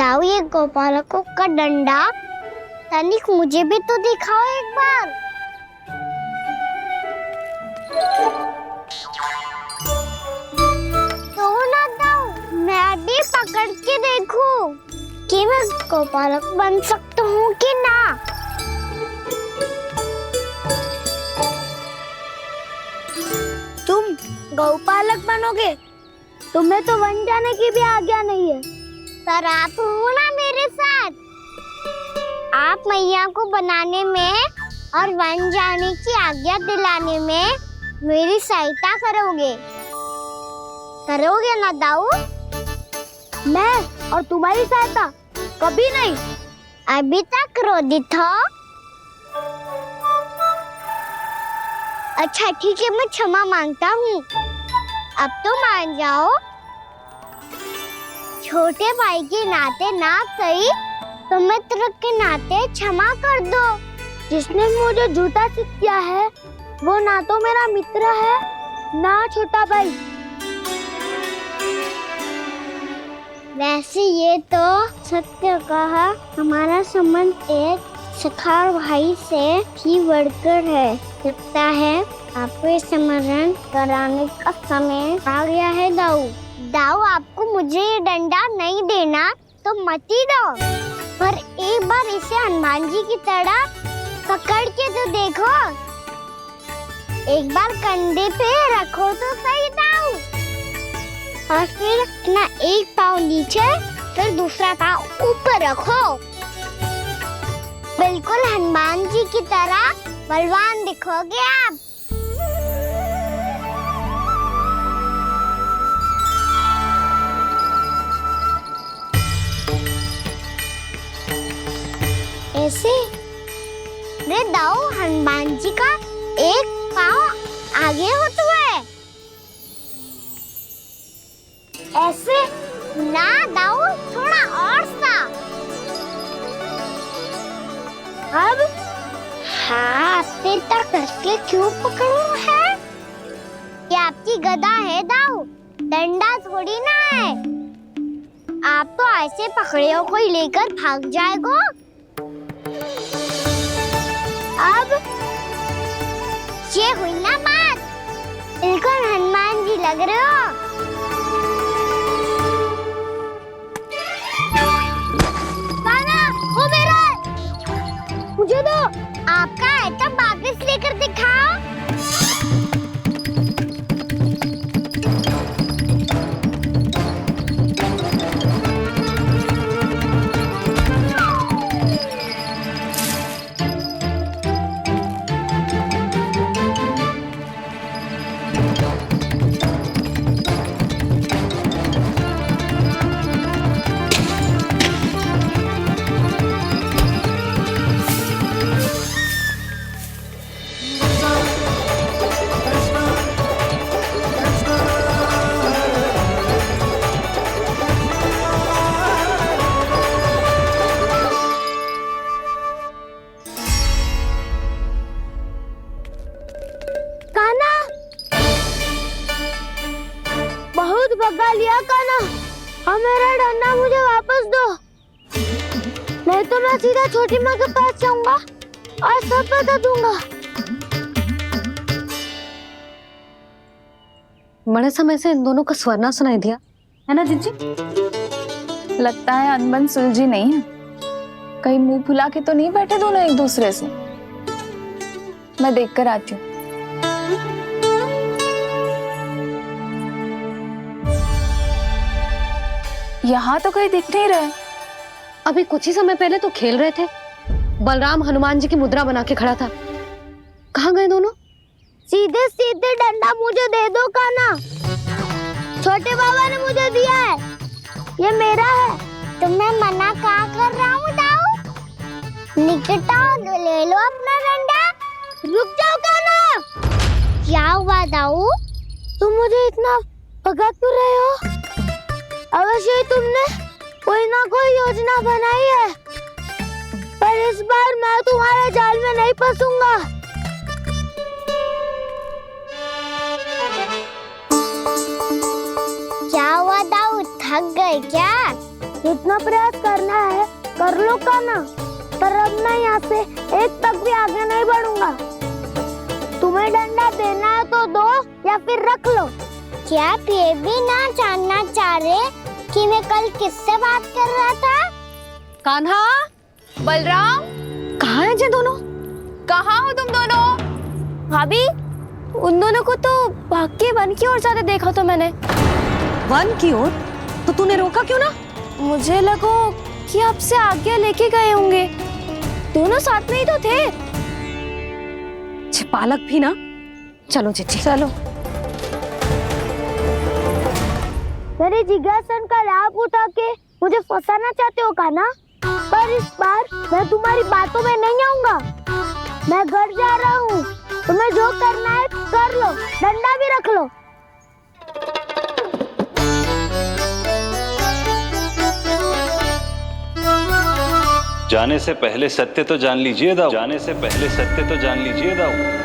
दाऊ, ये गोपालकों का डंडा तनिक मुझे भी तो दिखाओ एक बार। तो ना दाऊ, मैं भी पकड़ के देखूं कि मैं गोपालक बन सकता हूँ कि ना। तुम गौपालक बनोगे? तुम्हें तो वन जाने की भी आज्ञा नहीं है। सर आप हो ना मेरे साथ, आप मैया को बनाने में और वन जाने की आज्ञा दिलाने में मेरी सहायता करोगे ना दाऊ? मैं और तुम्हारी सहायता कभी नहीं। अभी तक क्रोधित हो? अच्छा ठीक है, मैं क्षमा मांगता हूँ। अब तो मान जाओ। छोटे भाई के नाते ना सही तो मित्र के नाते क्षमा कर दो। जिसने मुझे झूठा सिद्ध किया है वो ना तो मेरा मित्र है ना छोटा भाई। वैसे ये तो सत्य कहा, हमारा संबंध एक सखार भाई से भी बढ़कर है। लगता है आपको स्मरण कराने का समय आ गया है दाऊ। दाऊ, आपको मुझे ये डंडा नहीं देना तो मत ही दो, पर एक बार इसे हनुमान जी की तरह पकड़ के तो देखो। एक बार कंधे पे रखो तो सही दाऊ, और फिर अपना एक पाँव नीचे फिर दूसरा पाँव ऊपर रखो। बिल्कुल हनुमान जी की तरह बलवान दिखोगे आप। ऐसे रे दाऊ, हनुमान जी का एक पाँव आगे होता है। ऐसे ना दाऊ, थोड़ा और सा। अब हाथ पे तक कसके क्यों पकड़ो है? ये आपकी गदा है दाऊ, डंडा थोड़ी ना है। आप तो ऐसे पकड़ियों को ही लेकर भाग जाएगो। अब ये हुई ना बात, बिल्कुल हनुमान जी लग रहे हो। कान्हा, वो मेरा, मुझे दो। आपका है तो वापस लेकर दिखाओ। भगा लिया कान्हा, अब मेरा डंडा मुझे वापस दो, नहीं तो मैं सीधा छोटी माँ के पास जाऊंगा और सब बता दूंगा। बड़े समय से इन दोनों का स्वर ना सुनाई दिया है ना जीजी? लगता है अनबन सुलझी नहीं है। कहीं मुंह फुला के तो नहीं बैठे दोनों एक दूसरे से। मैं देख कर आती हूँ। यहाँ तो कहीं दिख नहीं रहे। अभी कुछ ही समय पहले तो खेल रहे थे। बलराम हनुमान जी की मुद्रा बना के खड़ा था। कहाँ गए दोनों? सीधे सीधे डंडा मुझे दे दो कान्हा, छोटे बाबा ने मुझे दिया है, ये मेरा है। तो मैं मना कहाँ कर रहा हूँ दाऊ? निकट आओ, ले लो अपना डंडा। रुक जाओ कान्हा। क्या हुआ दाऊ? तुम मुझे इतना भगा क्यों रहे हो? अवश्य ही तुमने कोई ना कोई योजना बनाई है, पर इस बार मैं तुम्हारे जाल में नहीं फंसूंगा। क्या हुआ दाऊ, थक गए क्या? जितना प्रयास करना है कर लो कान्हा, पर अब मैं यहाँ से एक तक भी आगे नहीं बढ़ूंगा। तुम्हें डंडा देना है तो दो या फिर रख लो। क्या आप ये भी ना जानना चाह रहे कि मैं कल किससे बात कर रहा था? कान्हा, बलराम, कहाँ है ये दोनों? कहाँ हो तुम दोनों? भाभी, उन दोनों को तो भाग के वन की ओर जाते देखा तो मैंने। वन की ओर? तो तूने रोका क्यों ना? मुझे लगा कि आपसे आगे लेके गए होंगे। दोनों साथ में ही तो थे। पालक भी ना। चलो चिट्ठी, चलो। मेरे जिज्ञासन का लाभ उठा के मुझे फंसाना चाहते हो कान्हा? पर इस बार मैं तुम्हारी बातों में नहीं आऊंगा। मैं घर जा रहा हूँ। तुम्हें जो करना है कर लो, डंडा भी रख लो। जाने से पहले सत्य तो जान लीजिए दाऊ। जाने से पहले सत्य तो जान लीजिए दाऊ।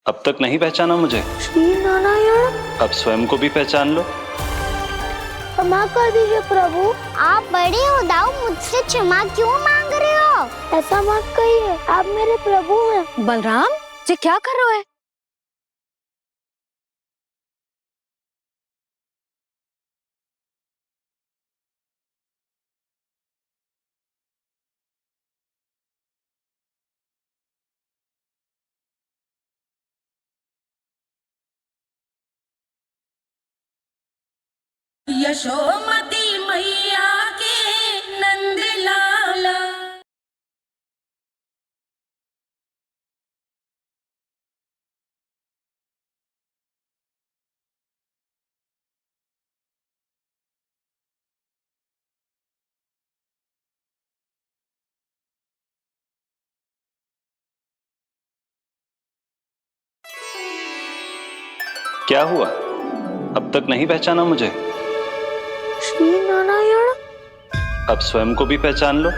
अब तक नहीं पहचाना मुझे? श्री नारायण, अब स्वयं को भी पहचान लो। क्षमा कर दीजिए प्रभु। आप बड़े हो दाऊ, मुझसे क्षमा क्यों मांग रहे हो? ऐसा मत कहिए, आप मेरे प्रभु हैं। बलराम जी क्या कर रहे हो? यशोमती मैया के नंद लाला। क्या हुआ? अब तक नहीं पहचाना मुझे? श्री नारायण, अब स्वयं को भी पहचान लो।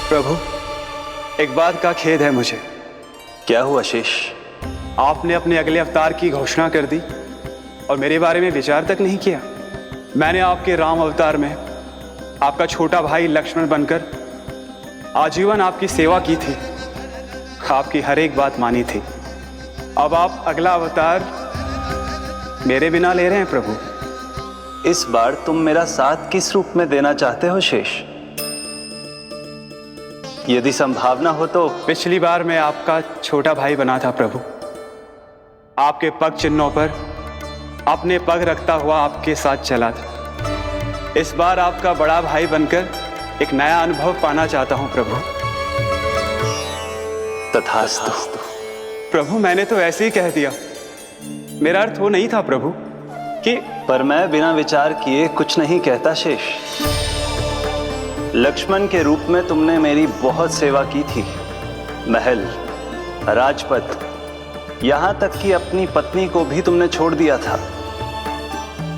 प्रभु, एक बात का खेद है मुझे। क्या हुआ शेष? आपने अपने अगले अवतार की घोषणा कर दी और मेरे बारे में विचार तक नहीं किया। मैंने आपके राम अवतार में आपका छोटा भाई लक्ष्मण बनकर आजीवन आपकी सेवा की थी, आपकी हर एक बात मानी थी। अब आप अगला अवतार मेरे बिना ले रहे हैं प्रभु। इस बार तुम मेरा साथ किस रूप में देना चाहते हो शेष? यदि संभावना हो तो। पिछली बार मैं आपका छोटा भाई बना था प्रभु, आपके पग चिन्हों पर अपने पग रखता हुआ आपके साथ चला था। इस बार आपका बड़ा भाई बनकर एक नया अनुभव पाना चाहता हूं प्रभु। तथास्तु। प्रभु, मैंने तो ऐसे ही कह दिया, मेरा अर्थ वो नहीं था प्रभु कि। पर मैं बिना विचार किए कुछ नहीं कहता शेष। लक्ष्मण के रूप में तुमने मेरी बहुत सेवा की थी। महल, राजपथ, यहां तक कि अपनी पत्नी को भी तुमने छोड़ दिया था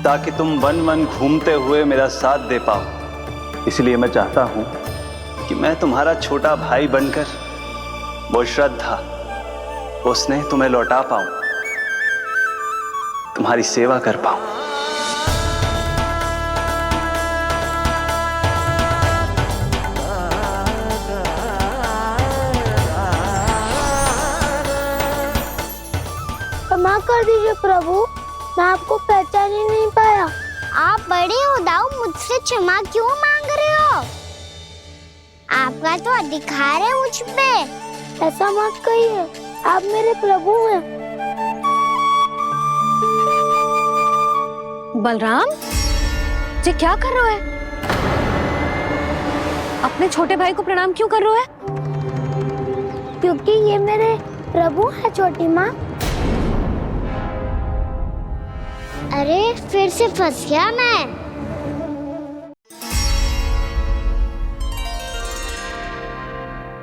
ताकि तुम वन वन घूमते हुए मेरा साथ दे पाओ। इसलिए मैं चाहता हूं कि मैं तुम्हारा छोटा भाई बनकर वो श्रद्धा, वो स्नेह तुम्हें लौटा पाऊं, तुम्हारी सेवा कर पाऊं। क्षमा कर दीजिए प्रभु, मैं आपको पहचान ही नहीं पाया। आप बड़े हो दाऊ, मुझसे क्षमा क्यों मांग रहे हो? आपका तो अधिकार है मुझ पे। ऐसा मत कहिए, आप मेरे प्रभु हैं। बलराम, ये क्या कर रहा है? अपने छोटे भाई को प्रणाम क्यों कर रहा है? क्योंकि ये मेरे प्रभु है छोटी माँ। अरे फिर से फंस गया मैं।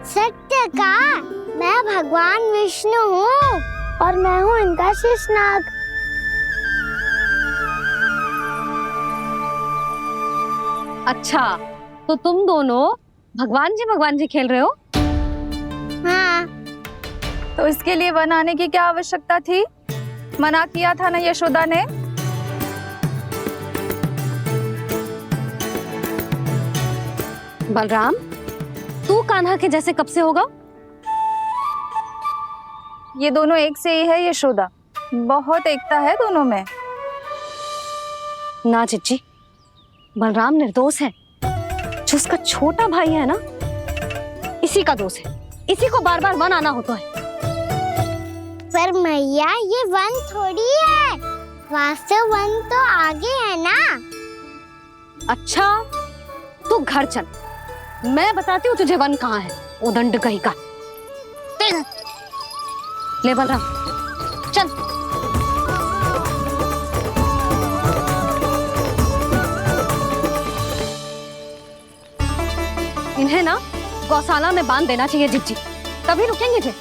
सत्य का, मैं भगवान विष्णु हूँ और मैं हूँ इनका शेषनाग। अच्छा, तो तुम दोनों भगवान जी खेल रहे हो? हाँ। तो इसके लिए वन आने की क्या आवश्यकता थी? मना किया था ना यशोदा ने। बलराम, तू कान्हा के जैसे कब से होगा? ये दोनों एक से ही है यशोदा, बहुत एकता है दोनों में। ना चिच्ची, बलराम निर्दोष है। जो उसका छोटा भाई है ना, इसी का दोष है। इसी को बार बार वन आना होता है। पर मैया, ये वन थोड़ी है, वास्तव वन तो आगे है ना। अच्छा, तू घर चल, मैं बताती हूँ तुझे वन कहाँ है। उदंड कहीं का। ले बलराम, चल। इन्हें ना गौशाला में बांध देना चाहिए जिज्जी, तभी रुकेंगे जे।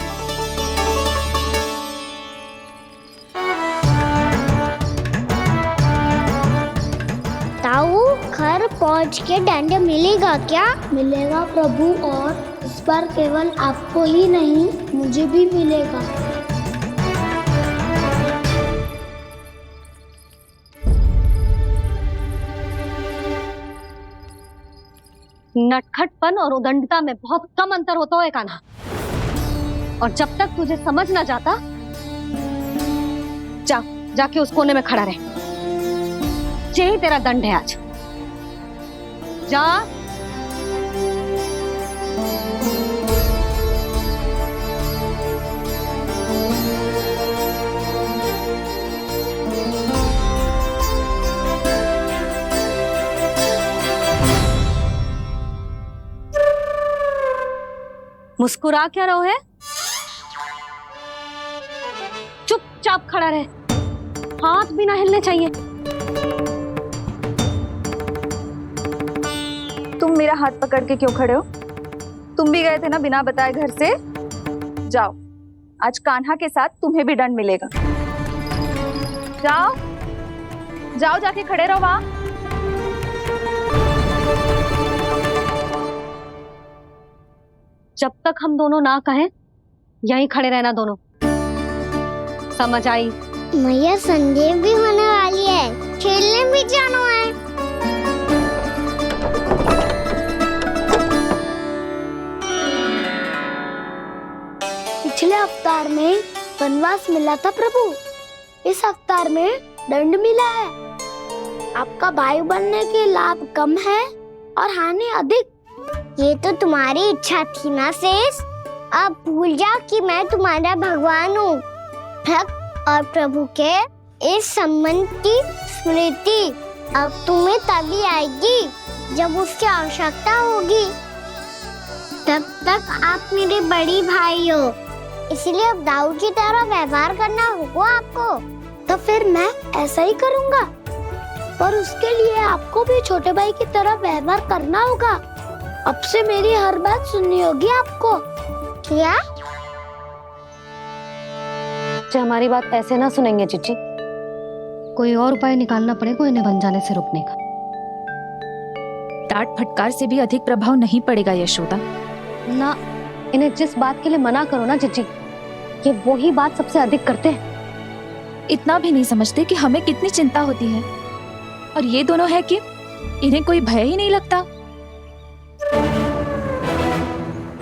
ताऊ, घर पहुँच के दंड मिलेगा क्या? मिलेगा प्रभु, और इस बार केवल आपको ही नहीं, मुझे भी मिलेगा। नटखटपन और उदंडता में बहुत कम अंतर होता है कान्हा, और जब तक तुझे समझ ना जाता, जाके उस कोने में खड़ा रहे। यही तेरा दंड है आज। जा। मुस्कुरा क्या रहो है? चुपचाप खड़ा रहे, हाथ भी ना हिलने चाहिए। तुम मेरा हाथ पकड़ के क्यों खड़े हो? तुम भी गए थे ना बिना बताए घर से। जाओ, आज कान्हा के साथ तुम्हें भी दंड मिलेगा। जाओ जाओ, जाके खड़े रहो वहां। जब तक हम दोनों ना कहें, यहीं खड़े रहना दोनों। समझ आई? मैया, संध्या भी होने वाली है, खेलने भी जाना है। पिछले अवतार में वनवास मिला था प्रभु, इस अवतार में दंड मिला है। आपका भाई बनने के लाभ कम है और हानि अधिक। ये तो तुम्हारी इच्छा थी ना शेष। अब भूल जा कि मैं तुम्हारा भगवान हूँ। भक्त और प्रभु के इस संबंध की स्मृति अब तुम्हें तभी आएगी जब उसकी आवश्यकता होगी। तब तक आप मेरे बड़ी भाई हो, इसलिए अब दाऊ की तरह व्यवहार करना होगा आपको। तो फिर मैं ऐसा ही करूँगा, पर उसके लिए आपको भी छोटे भाई की तरह व्यवहार करना होगा। अब से मेरी हर बात सुननी होगी आपको। क्या? जो हमारी बात ऐसे ना सुनेंगे चिच्ची, कोई और उपाय निकालना पड़ेगा इन्हें बन जाने से रुकने का। डांट फटकार से भी अधिक प्रभाव नहीं पड़ेगा यशोदा। ना, इन्हें जिस बात के लिए मना करो ना चिच्ची, ये वही बात सबसे अधिक करते हैं। इतना भी नहीं समझते कि हमें कितनी चिंता होती है, और ये दोनों है कि इन्हें कोई भय ही नहीं लगता।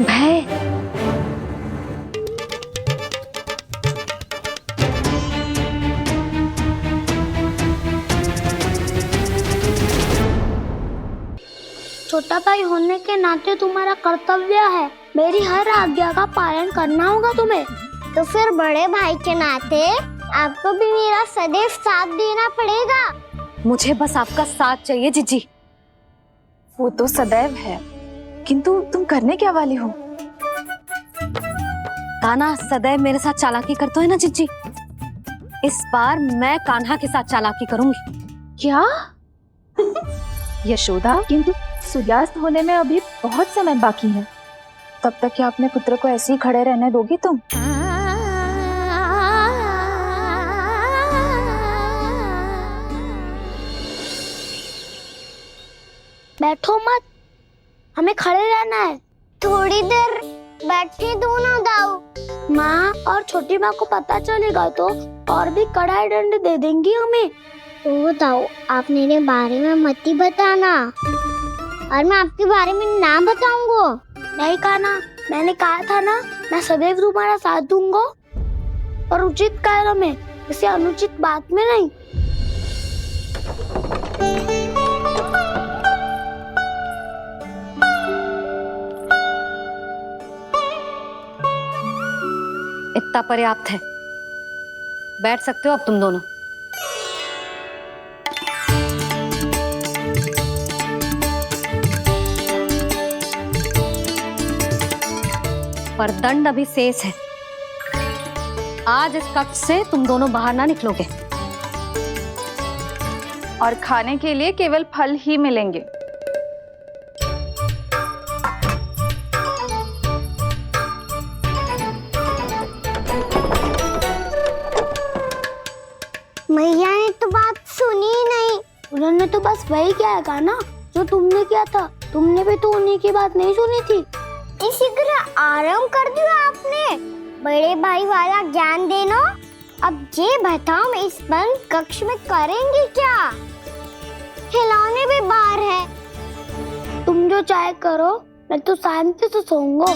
भय? छोटा भाई होने के नाते तुम्हारा कर्तव्य है, मेरी हर आज्ञा का पालन करना होगा तुम्हें। तो फिर बड़े भाई के नाते आपको भी मेरा सदैव साथ देना पड़ेगा। मुझे बस आपका साथ चाहिए जीजी। वो तो सदैव है, किंतु तुम करने क्या वाली हो? कान्हा सदैव मेरे साथ चालाकी करता है ना जीजी, इस बार मैं कान्हा के साथ चालाकी करूंगी। क्या? यशोदा, किंतु सूर्यास्त होने में अभी बहुत समय बाकी है, तब तक क्या अपने पुत्र को ऐसे ही खड़े रहने दोगी तुम? बैठो मत, हमें खड़े रहना है। थोड़ी देर बैठे दो ना दाऊ। माँ और छोटी माँ को पता चलेगा तो और भी कड़ा दंड दे देंगी हमें। तो दाऊ, आप मेरे बारे में मत ही बताना, और मैं आपके बारे में ना बताऊंगा। नहीं कान्हा, मैंने कहा था ना, मैं सदैव तुम्हारा साथ दूंगा, और उचित कार्य में, किसी अनुचित बात में नहीं। इतना पर्याप्त है, बैठ सकते हो अब तुम दोनों। पर दंड अभी शेष है। आज इस कक्ष से तुम दोनों बाहर ना निकलोगे। और खाने के लिए केवल फल ही मिलेंगे। मैया ने तो बात सुनी ही नहीं। उन्होंने तो बस वही किया है ना जो तुमने किया था। तुमने भी तो उन्हीं की बात नहीं सुनी थी। इसी तरह आराम कर दिया आपने। बड़े भाई वाला ज्ञान देना। अब ये बताओ, इस बंद कक्ष में करेंगे क्या? खिलौने भी बाहर है। तुम जो चाहे करो, मैं तो शांति से सोऊंगा।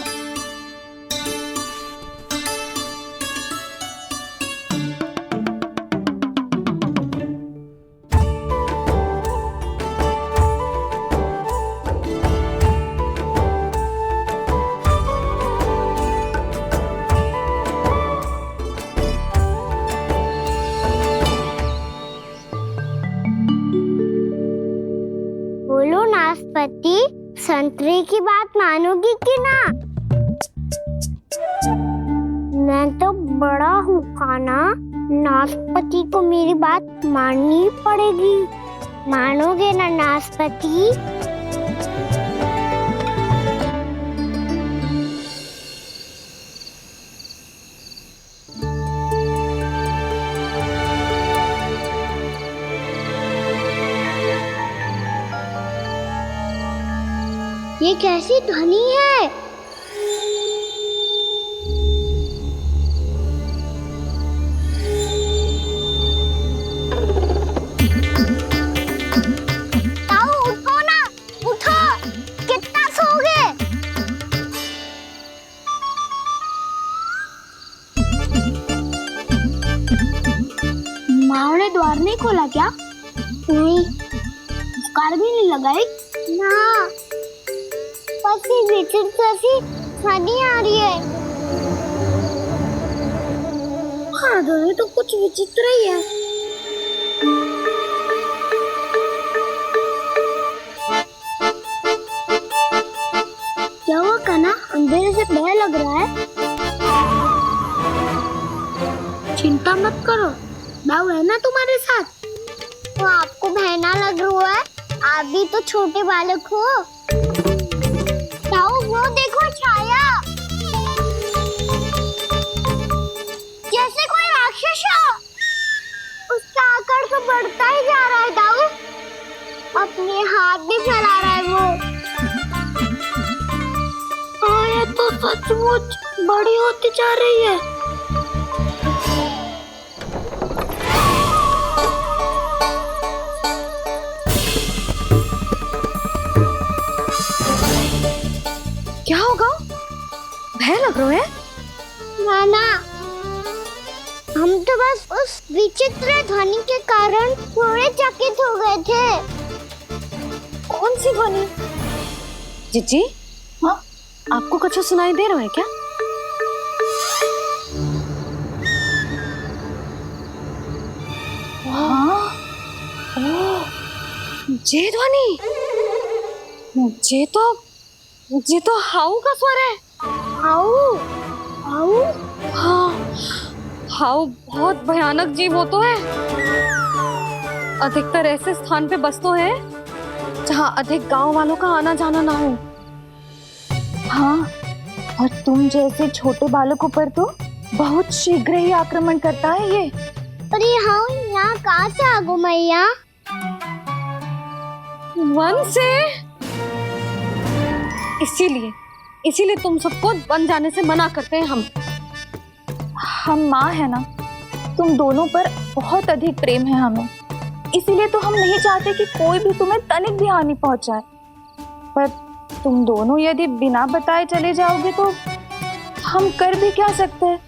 बोलो नाशपाती, संतरे की बात मानोगी कि ना? मैं तो बड़ा हूँ कान्हा, नाशपाती को मेरी बात माननी पड़ेगी। मानोगे ना नाशपाती? ये कैसी ध्वनि है? ताऊ, उठो ना, उठो। कितना सोओगे? माँ ने द्वार नहीं खोला क्या? नहीं। कार भी नहीं लगाई? ना, बस ये विचित्र सी ध्वनि आ रही है। हाँ, ध्वनि तो कुछ विचित्र ही है। क्या हुआ कान्हा? अंधेरे से भय लग रहा है। चिंता मत करो, दाऊ है ना तुम्हारे साथ। तो आपको बहना लग रहा है? आप भी तो छोटे बालक हो। ताऊ, वो देखो छाया, जैसे कोई राक्षस हो। उसका आकार तो बढ़ता ही जा रहा है ताऊ। अपने हाथ भी फैला रहा है वो। हाँ, ये तो सचमुच बड़ी होती जा रही है। क्या होगा? भय लग रहा है? नाना, हम तो बस उस विचित्र ध्वनि के कारण थोड़े चकित हो गए थे। कौन सी ध्वनि? जीजी, हाँ? आपको कुछ सुनाई दे रहा है क्या? हाँ। ये ध्वनि, ये तो हाउ का स्वर है। हाउ हाउ हाँ, हाउ बहुत भयानक जीव होता है। अधिकतर ऐसे स्थान पे बसते हैं जहाँ अधिक गांव वालों का आना जाना ना हो। हाँ, और तुम जैसे छोटे बालकों पर तो बहुत शीघ्र ही आक्रमण करता है ये। अरे हाउ यहाँ कहाँ से आ गो मैया? वन से। इसीलिए तुम सबको वन जाने से मना करते हैं हम माँ है ना, तुम दोनों पर बहुत अधिक प्रेम है हमें, इसीलिए तो हम नहीं चाहते कि कोई भी तुम्हें तनिक भी हानि पहुंचाए। पर तुम दोनों यदि बिना बताए चले जाओगे तो हम कर भी क्या सकते हैं?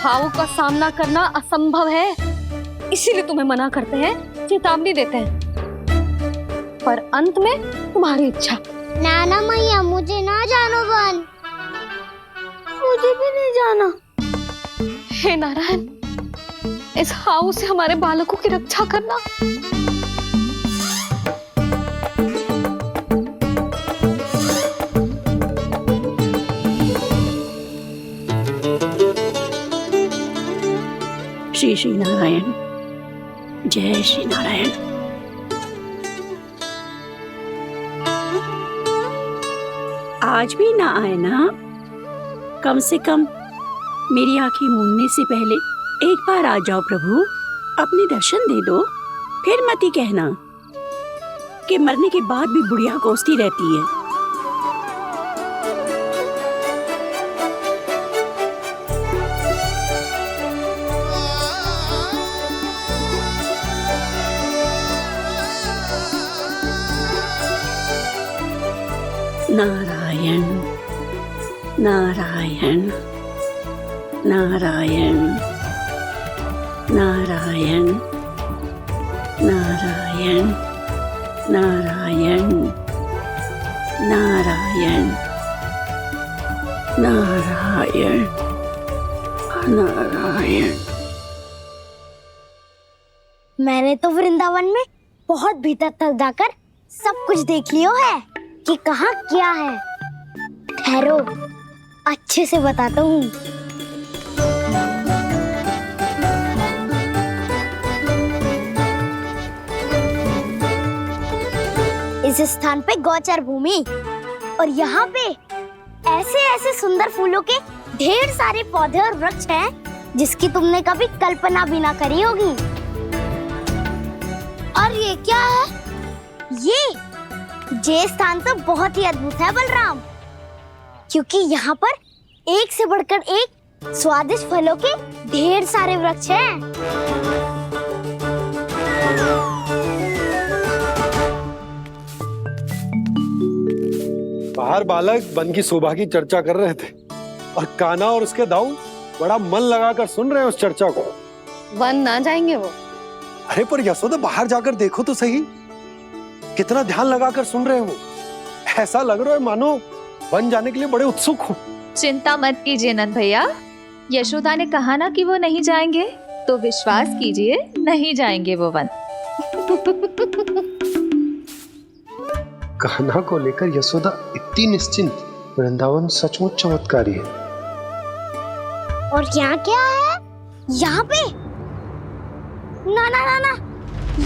हाउ का सामना करना असंभव है, इसीलिए तुम्हें मना करते हैं, चेतावनी देते हैं। पर अंत में तुम्हारी इच्छा। नाना मैया मुझे ना जानो वन। मुझे भी नहीं जाना। हे नारायण, इस हाउ से हमारे बालकों की रक्षा करना। श्री श्री नारायण, जय श्री नारायण। आज भी ना आए ना? कम से कम मेरी आंखें मूंदने से पहले एक बार आ जाओ प्रभु, अपने दर्शन दे दो। फिर मत ही कहना कि मरने के बाद भी बुढ़िया कोसती रहती है। नारायण नारायण नारायण नारायण नारायण नारायण नारायण नारायण नारायण। मैंने तो वृंदावन में बहुत भीतर तक जाकर सब कुछ देख लियो है कि कहाँ क्या है। ठहरो, अच्छे से बताता हूँ। इस स्थान पे गौचर भूमि और यहाँ पे ऐसे ऐसे सुंदर फूलों के ढेर सारे पौधे और वृक्ष हैं जिसकी तुमने कभी कल्पना भी ना करी होगी। और ये क्या है? ये स्थान तो बहुत ही अद्भुत है बलराम, क्योंकि यहाँ पर एक से बढ़कर एक स्वादिष्ट फलों के ढेर सारे वृक्ष हैं। बाहर बालक वन की शोभा की चर्चा कर रहे थे और कान्हा और उसके दाऊ बड़ा मन लगाकर सुन रहे हैं उस चर्चा को। वन ना जाएंगे वो। अरे पर यशोदा, बाहर जाकर देखो तो सही, कितना ध्यान लगाकर सुन रहे हैं वो। ऐसा लग रहा है मानो वन जाने के लिए बड़े उत्सुक हो। चिंता मत कीजिए नंद भैया, यशोदा ने कहा ना कि वो नहीं जाएंगे, तो विश्वास कीजिए नहीं जाएंगे वो वन। कान्हा को लेकर यशोदा इतनी निश्चिंत, वृंदावन सचमुच चमत्कारी है। और यहाँ क्या है? यहाँ पे ना ना ना ना,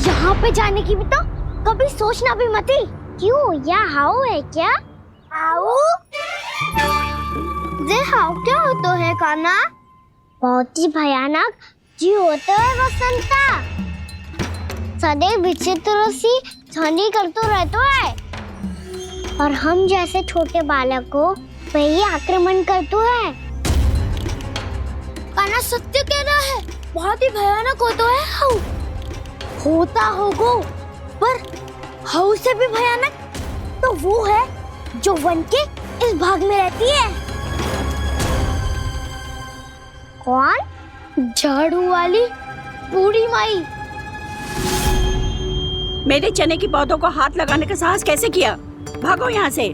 यहाँ पे जाने की भी तो कभी सोचना भी मत ही। क्यों, यहाँ हाउ है क्या? हाउ? ये हाउ क्या होता है कान्हा? बहुत ही भयानक जी होता है वसंता। सदैव विचित्र सी ध्वनि करते रहता है और हम जैसे छोटे बालक को वही आक्रमण करते हैं। कान्हा सत्य कह रहा है, बहुत ही भयानक होता है हाउ। होता होगा, पर हाउ से भी भयानक तो वो है जो वन के इस भाग में रहती है। कौन? झाड़ू वाली बूढ़ी माई। मेरे चने की पौधों को हाथ लगाने का साहस कैसे किया? भागो यहाँ से।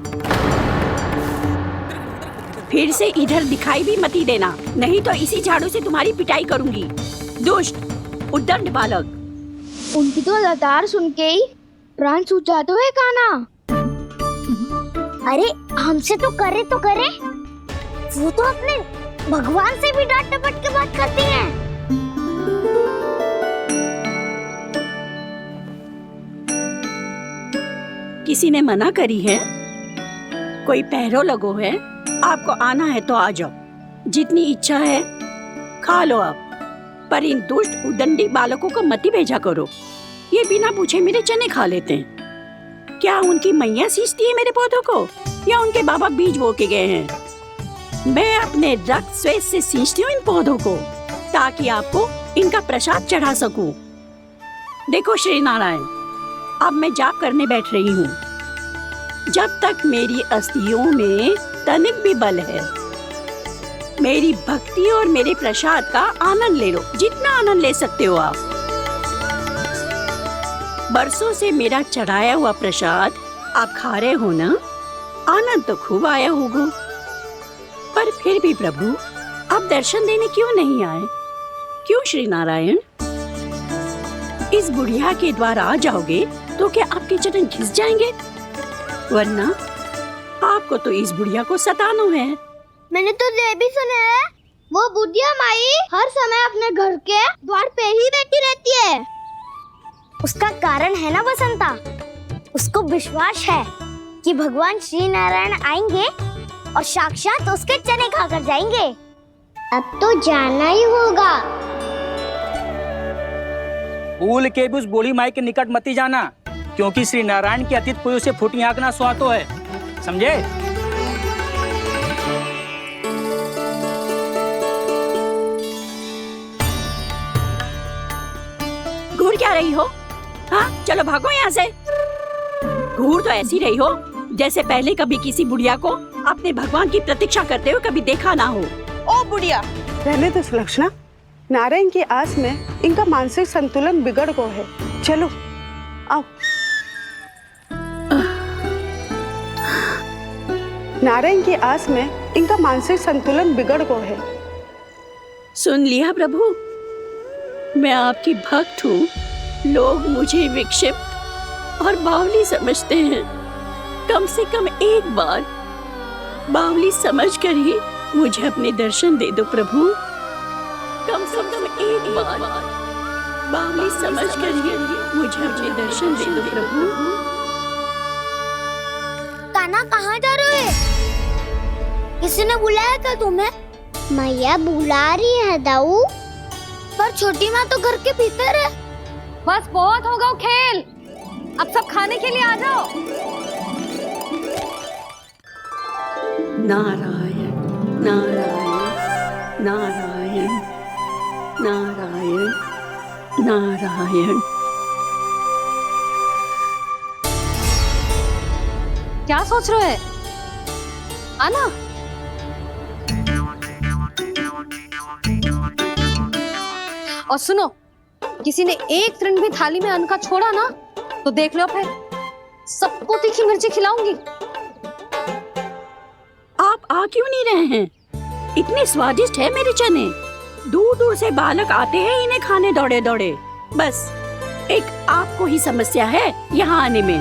फिर से इधर दिखाई भी मती देना, नहीं तो इसी झाड़ू से तुम्हारी पिटाई करूंगी। दुष्ट उद्दंड बालक। उनकी तो लतार सुन के ही प्राण सूझ जाते हुए काना। अरे हमसे तो करे, वो तो अपने भगवान से भी डांट डपट के बात करती हैं। किसी ने मना करी है? कोई पैरों लगो है? आपको आना है तो आ जाओ, जितनी इच्छा है खा लो आप, पर इन दुष्ट उदंडी बालकों को मत ही भेजा करो। ये बिना पूछे मेरे चने खा लेते हैं। क्या उनकी मैया सींचती है मेरे पौधों को, या उनके बाबा बीज बो के गए हैं? मैं अपने रक्त स्वेद से सींचती हूँ इन पौधों को, ताकि आपको इनका प्रसाद चढ़ा सकूं। देखो श्री नारायण, अब मैं जाप करने बैठ रही हूँ। जब तक मेरी अस्थियों में तनिक भी बल है, मेरी भक्ति और मेरे प्रसाद का आनंद ले लो, जितना आनंद ले सकते हो आप। बरसों से मेरा चढ़ाया हुआ प्रसाद आप खा रहे हो ना, आनंद तो खूब आया होगा। पर फिर भी प्रभु, आप दर्शन देने क्यों नहीं आए? क्यों श्री नारायण? इस बुढ़िया के द्वार आ जाओगे तो क्या आपके चरण घिस जाएंगे? वरना आपको तो इस बुढ़िया को सताना है। मैंने तो ये भी सुना है, वो बुढ़िया माई हर समय अपने घर के द्वार पे ही बैठी रहती है। उसका कारण है ना बसंता, उसको विश्वास है कि भगवान श्री नारायण आएंगे और साक्षात उसके चने खाकर जाएंगे। अब तो जाना ही होगा। भूल के भी उस बूढ़ी माई के निकट मती जाना, क्योंकि श्री नारायण की अतीत कोई उसे फूटी आंख ना सुहातो है, समझे? घूर क्या रही हो? हाँ, चलो भागो यहाँ से। घूर तो ऐसी रही हो जैसे पहले कभी किसी बुढ़िया को अपने भगवान की प्रतीक्षा करते हुए कभी देखा ना हो। ओ बुढ़िया, रहने दो सुलक्षणा। नारायण की आस में इनका मानसिक संतुलन बिगड़ गो है। चलो आओ। नारायण की आस में इनका मानसिक संतुलन बिगड़ गो है। सुन लिया प्रभु, मैं आपकी भक्त हूँ। लोग मुझे विक्षिप्त और बावली समझते हैं। कम से कम एक बार बावली समझकर ही मुझे अपने दर्शन दे दो प्रभु। कम से कम एक बार बावली समझकर ही मुझे अपने दर्शन दे दो प्रभु। काना कहाँ जा रहे हो? किसी ने बुलाया क्या तुम्हें? मैया बुला रही है दाऊ। पर छोटी माँ तो घर के भीतर है। बस बहुत होगा वो खेल, अब सब खाने के लिए आ जाओ। नारायण नारायण नारायण नारायण नारायण। क्या सोच रहे हैं? आना। और सुनो, किसी ने एक तृण भी थाली में अन्न का छोड़ा ना तो देख लो, फिर सबको तीखी मिर्ची खिलाऊंगी। आप आ क्यों नहीं रहे हैं? इतने स्वादिष्ट है मेरे चने। दूर दूर से बालक आते हैं इन्हें खाने दौड़े दौड़े। बस एक आपको ही समस्या है यहाँ आने में।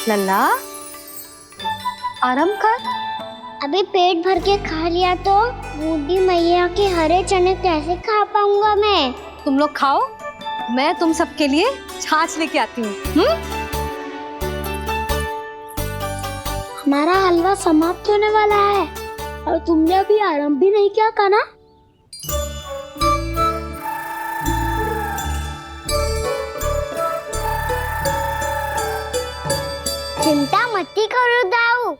लल्ला, आराम कर। अभी पेट भर के खा लिया तो बूढ़ी मैया के हरे चने कैसे खा पाऊंगा मैं? तुम लोग खाओ, मैं तुम सबके लिए छाछ लेके आती हूँ। हमारा हलवा समाप्त होने वाला है और तुमने अभी आराम भी नहीं किया काना। चिंता मत करो दाऊ,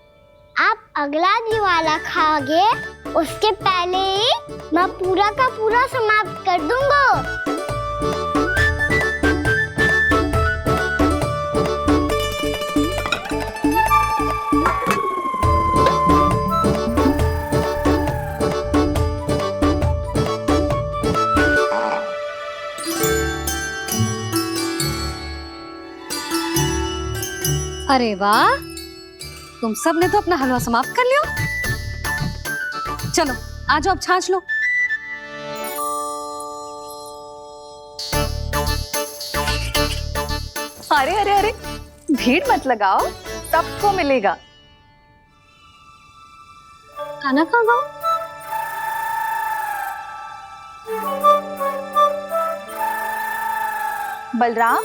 आप अगला दिवाला खाओगे उसके पहले ही मैं पूरा का पूरा समाप्त कर दूंगा। अरे वाह, तुम सब ने तो अपना हलवा समाप्त कर लिया। चलो आ जाओ, अब छाछ लो। अरे अरे अरे, भीड़ मत लगाओ, सबको मिलेगा। खाना खा गो। बलराम,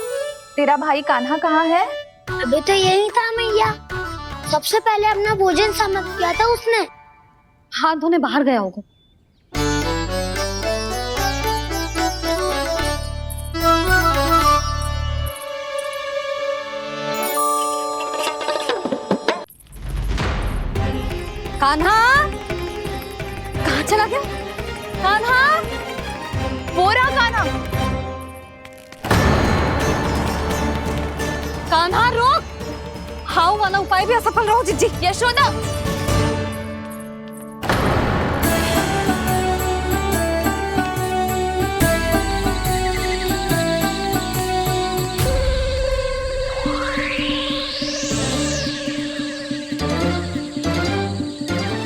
तेरा भाई कान्हा कहाँ है? अभी तो यही था मैया, सबसे पहले अपना भोजन समाप्त किया था उसने। हाथ धोने बाहर गया होगा। कान्हा कहाँ चला गया? कान्हा, वो रहा कान्हा। कान्हा रोक, हाउ वाला उपाय भी असफल रहो जिज्जी। यशोदा,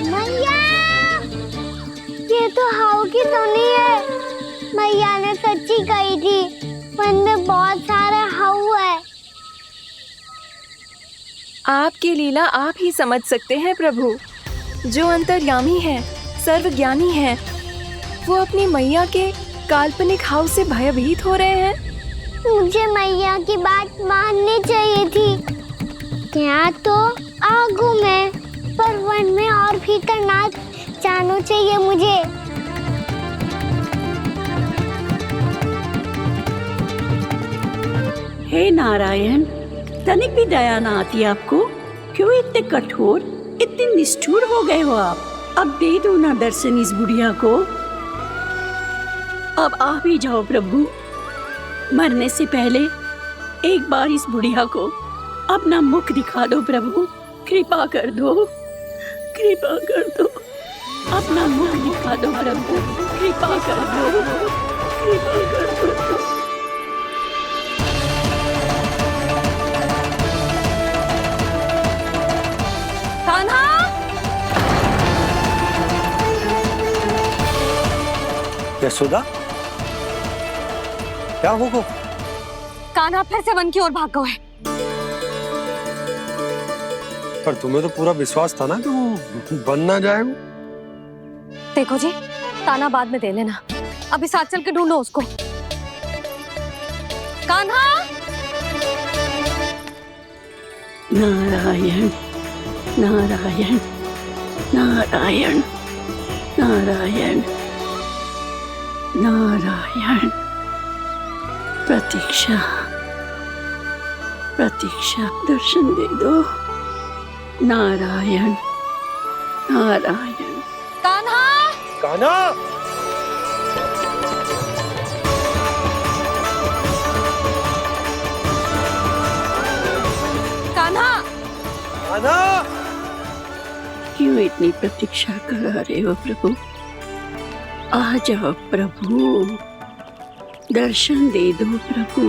मैया, ये तो हाउ की धुनी है। मैया ने सच्ची कही थी, वन में बहुत सारे हाउ है। आपकी लीला आप ही समझ सकते हैं प्रभु। जो अंतर्यामी है, सर्वज्ञानी है, वो अपनी मैया के काल्पनिक हाव से भयभीत हो रहे हैं। मुझे मैया की बात माननी चाहिए थी। यहाँ तो आगू में, पर वन में और भीतर ना जाना चाहिए मुझे। हे नारायण, तनिक भी दया ना आती आपको? क्यों इतने कठोर, इतने निष्ठुर हो गए हो आप? अब दे दो ना दर्शन इस बुढ़िया को। अब आ भी जाओ प्रभु। मरने से पहले एक बार इस बुढ़िया को अपना मुख दिखा दो प्रभु। कृपा कर दो, कृपा कर दो। अपना मुख दिखा दो प्रभु, कृपा कर दो, कृपा कर दो। कान्हा, यशोदा, क्या होगा? कान्हा फिर से वन की ओर भाग गया है। पर तुम्हें तो पूरा विश्वास था ना कि वो बन ना जाए। वो देखो जी, ताना बाद में दे लेना, अभी साथ चल के ढूंढो उसको। कान्हा, नारायण नारायण नारायण नारायण नारायण। प्रतीक्षा प्रतीक्षा, दर्शन दे दो। नारायण नारायण। कान्हा, कान्हा, कान्हा, कान्हा। क्यों इतनी प्रतीक्षा करा रहे हो प्रभु? आ जाओ प्रभु, दर्शन दे दो प्रभु।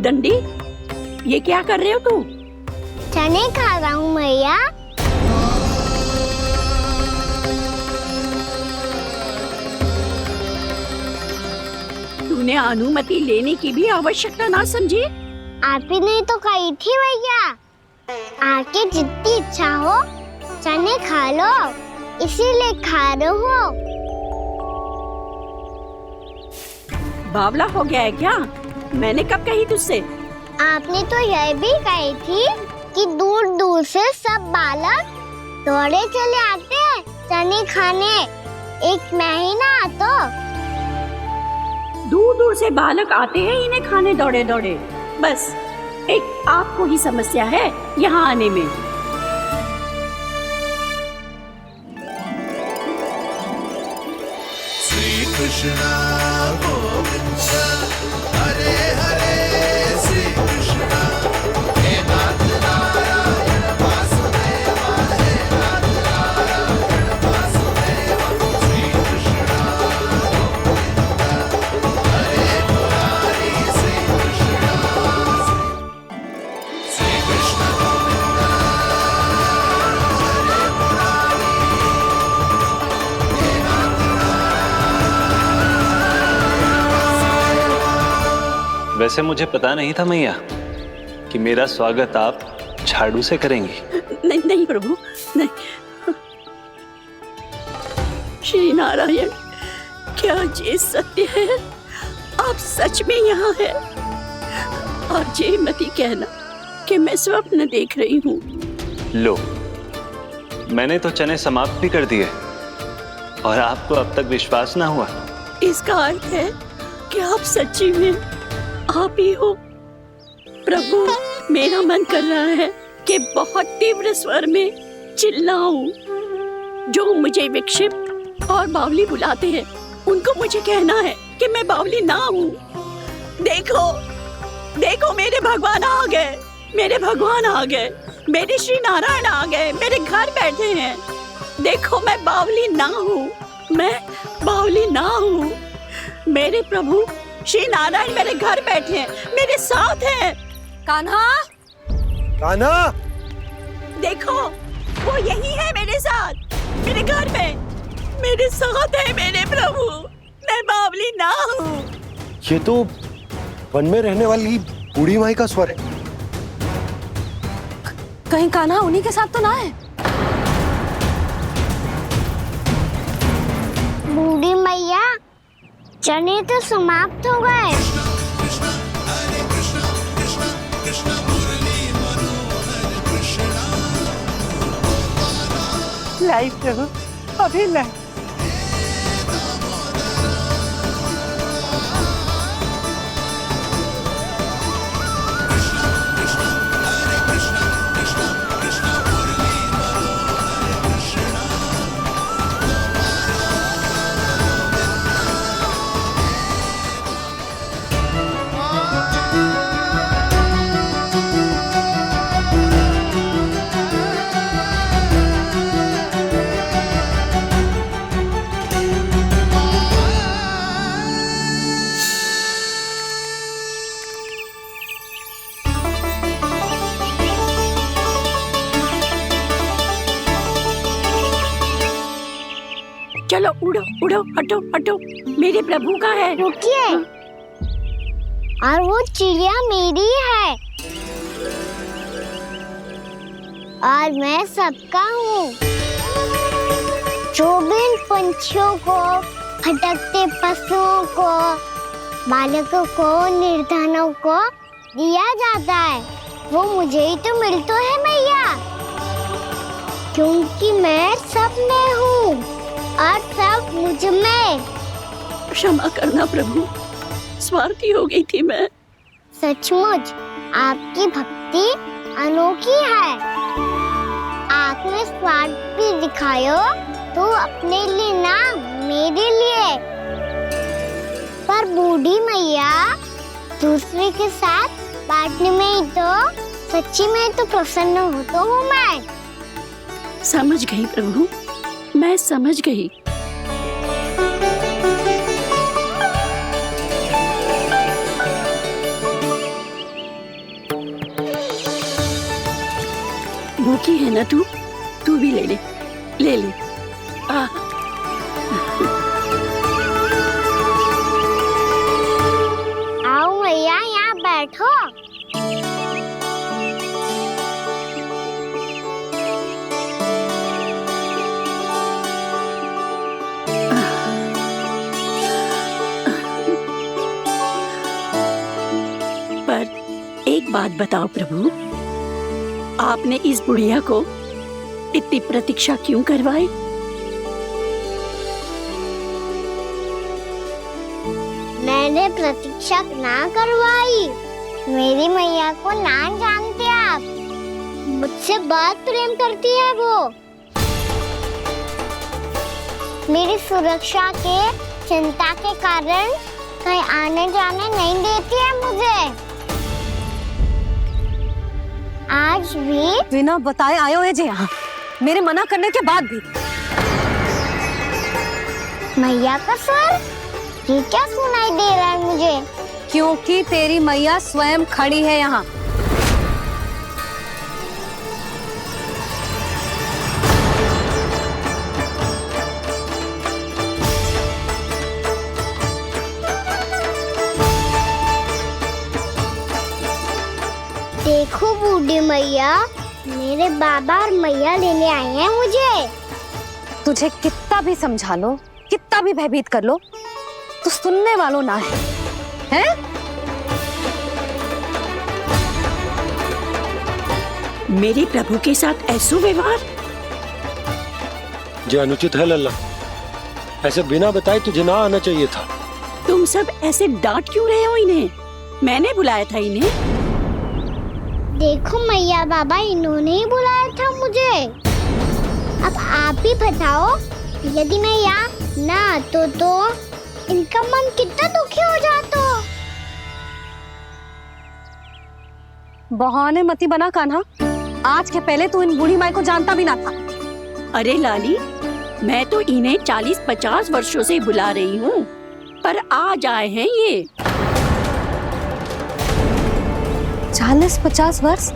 दंडी, ये क्या कर रहे हो तू? चने खा रहा हूँ मैया। तूने अनुमति लेने की भी आवश्यकता ना समझी? आप ही ने तो कही थी भैया, आके जितनी इच्छा हो चने खा लो, इसीलिए खा रहे हो। बावला हो गया है क्या? मैंने कब कही तुझसे? आपने तो यह भी कही थी कि दूर दूर से सब बालक दौड़े चले आते हैं चने खाने, एक महीना तो दूर दूर से बालक आते हैं इन्हें खाने दौड़े दौड़े। बस एक आपको ही समस्या है यहाँ आने में। श्री कृष्णा गोविंद हरे हरे श्री कृष्णा हे नाथ नारायण वासुदेव हे नाथ नारायण वासुदेव श्री कृष्णा गोविंद हरे मुरारी श्री कृष्णा श्री कृष्ण गोविंद हरे मुरारी हे नाथ वैसे मुझे पता नहीं था मैया कि मेरा स्वागत आप झाड़ू से करेंगी। नहीं नहीं प्रभु, नहीं। श्री नारायण, क्या ये सत्य है? आप सच में यहाँ हैं? और ये मत ही कहना कि मैं स्वप्न देख रही हूँ। लो, मैंने तो चने समाप्त भी कर दिए और आपको अब तक विश्वास ना हुआ। इसका अर्थ है कि आप सच्ची में आप ही हो। प्रभु, मेरा मन कर रहा है कि बहुत तीव्र स्वर में चिल्लाऊं। जो मुझे विक्षिप्त और बावली बुलाते हैं उनको मुझे कहना है कि मैं बावली ना हूँ। देखो देखो, मेरे भगवान आ गए, मेरे भगवान आ गए, मेरे श्री नारायण आ गए, मेरे घर बैठे हैं। देखो, मैं बावली ना हूँ, मैं बावली ना हूँ। मेरे प्रभु श्री नारायण मेरे घर बैठे हैं, मेरे साथ हैं। कान्हा, कान्हा, देखो वो यही है मेरे साथ, मेरे घर में मेरे साथ है मेरे प्रभु। मैं बावली ना हूँ। ये तो वन में रहने वाली बूढ़ी माई का स्वर है। कहीं कान्हा उन्हीं के साथ तो ना है? बूढ़ी मैया, चने तो समाप्त हो गए। लाई प्रभु, अभी लाई। चलो उड़ो उड़ो, हटो हटो, मेरे प्रभु का है। रुकिए, और वो चिड़िया मेरी है और मैं सबका हूँ। जो भी इन पंछियों को, भटकते पशुओं को, बालकों को, निर्धनों को दिया जाता है, वो मुझे ही तो मिलता है मैया, क्योंकि मैं सब में हूँ और सब मुझ में। क्षमा करना प्रभु, स्वार्थी हो गई थी मैं। सचमुच आपकी भक्ति अनोखी है। आपने स्वार्थ भी दिखायो तो अपने लिए ना, मेरे लिए। पर बूढ़ी मैया, दूसरे के साथ बांटने में ही तो सच्ची में तो प्रसन्न होता हूँ मैं। समझ गई प्रभु, मैं समझ गई। भूखी है ना तू? तू भी ले ले, ले ले। आओ मैया, यहाँ बैठो। एक बात बताओ प्रभु, आपने इस बुढ़िया को इतनी प्रतीक्षा क्यों करवाई? मैंने प्रतीक्षा ना करवाई। मेरी मैया को ना जानते आप, मुझसे बहुत प्रेम करती है वो। मेरी सुरक्षा के चिंता के कारण कहीं आने जाने नहीं देती है मुझे। आज भी बिना बताए आए हुए जे यहाँ, मेरे मना करने के बाद भी। मैया का स्वर ये क्या सुनाई दे रहा है मुझे? क्योंकि तेरी मैया स्वयं खड़ी है यहाँ। देखो बूढ़ी मैया, मेरे बाबा और मैया लेने आए हैं मुझे। तुझे कितना भी समझा लो, कितना भी भयभीत कर लो, तो सुनने वालों ना है, हैं? मेरे प्रभु के साथ ऐसा व्यवहार जो अनुचित है लल्ला। ऐसे बिना बताए तुझे ना आना चाहिए था। तुम सब ऐसे डांट क्यों रहे हो इन्हें? मैंने बुलाया था इन्हें। देखो मैया बाबा, इन्होंने ही बुलाया था मुझे। अब आप ही बताओ, यदि मैं यहाँ ना आतो तो इनका मन कितना दुखी हो जाता। बहाने मती बना कान्हा, आज के पहले तू इन बूढ़ी माई को जानता भी ना था। अरे लाली, मैं तो इन्हें 40-50 वर्षों से बुला रही हूँ, पर आज आए हैं ये। 40-50 वर्ष?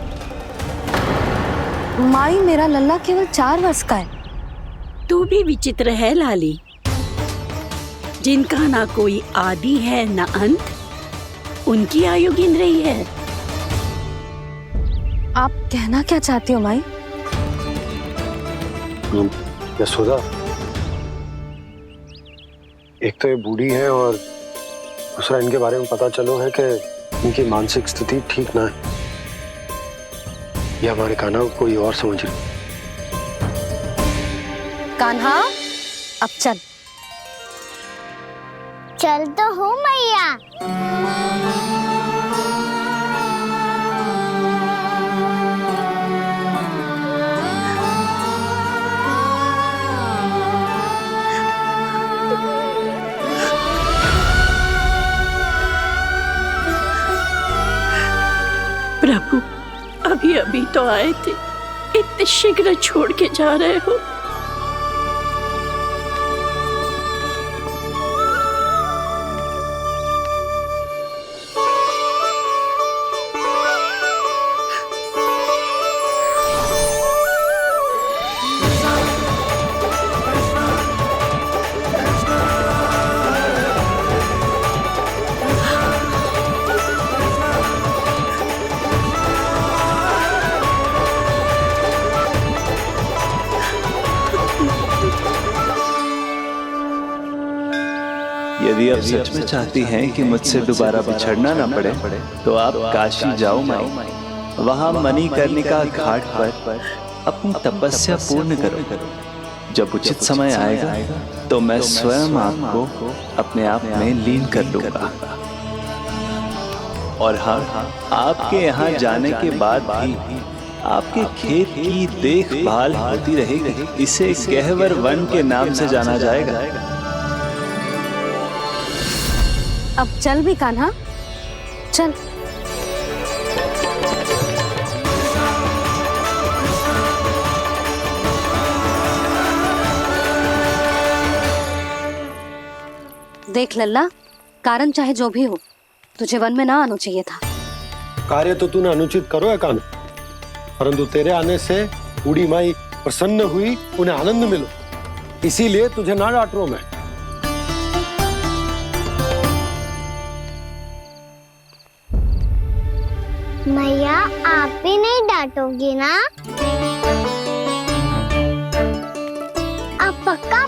माई, मेरा लल्ला केवल 4 वर्ष का है। तू भी विचित्र है लाली, जिनका ना कोई आदि है ना अंत, उनकी आयु गिन रही है। आप कहना क्या चाहती हो माई? यशोदा, एक तो ये बूढ़ी है और दूसरा इनके बारे में पता चलो है कि इनकी मानसिक स्थिति ठीक ना है। ये हमारे कान्हा को कोई और समझ रही। कान्हा, अब चल। चल तो हूँ मैया। प्रभु, अभी अभी तो आए थे, इतने शीघ्र छोड़ के जा रहे हो। यदि आप सच में चाहती हैं कि मुझसे दोबारा बिछड़ना ना पड़े, तो आप काशी जाओ माई। वहां मणिकर्णिका घाट पर अपनी तपस्या पूर्ण करो। जब उचित समय आएगा तो मैं स्वयं आपको अपने आप में लीन कर लूंगा। और हाँ, आपके यहाँ जाने के बाद भी आपके खेत की देखभाल होती रहेगी। इसे गहवर वन के नाम से जाना जाएगा। अब चल भी कान्हा, चल। देख लल्ला, कारण चाहे जो भी हो, तुझे वन में ना आना चाहिए था। कार्य तो तूने अनुचित करो है कान्हा, परंतु तेरे आने से बूढ़ी माई प्रसन्न हुई, उन्हें आनंद मिलो, इसीलिए तुझे ना डांट रहा हूं मैं। मैया, आप भी नहीं डांटोगी ना? आप पक्का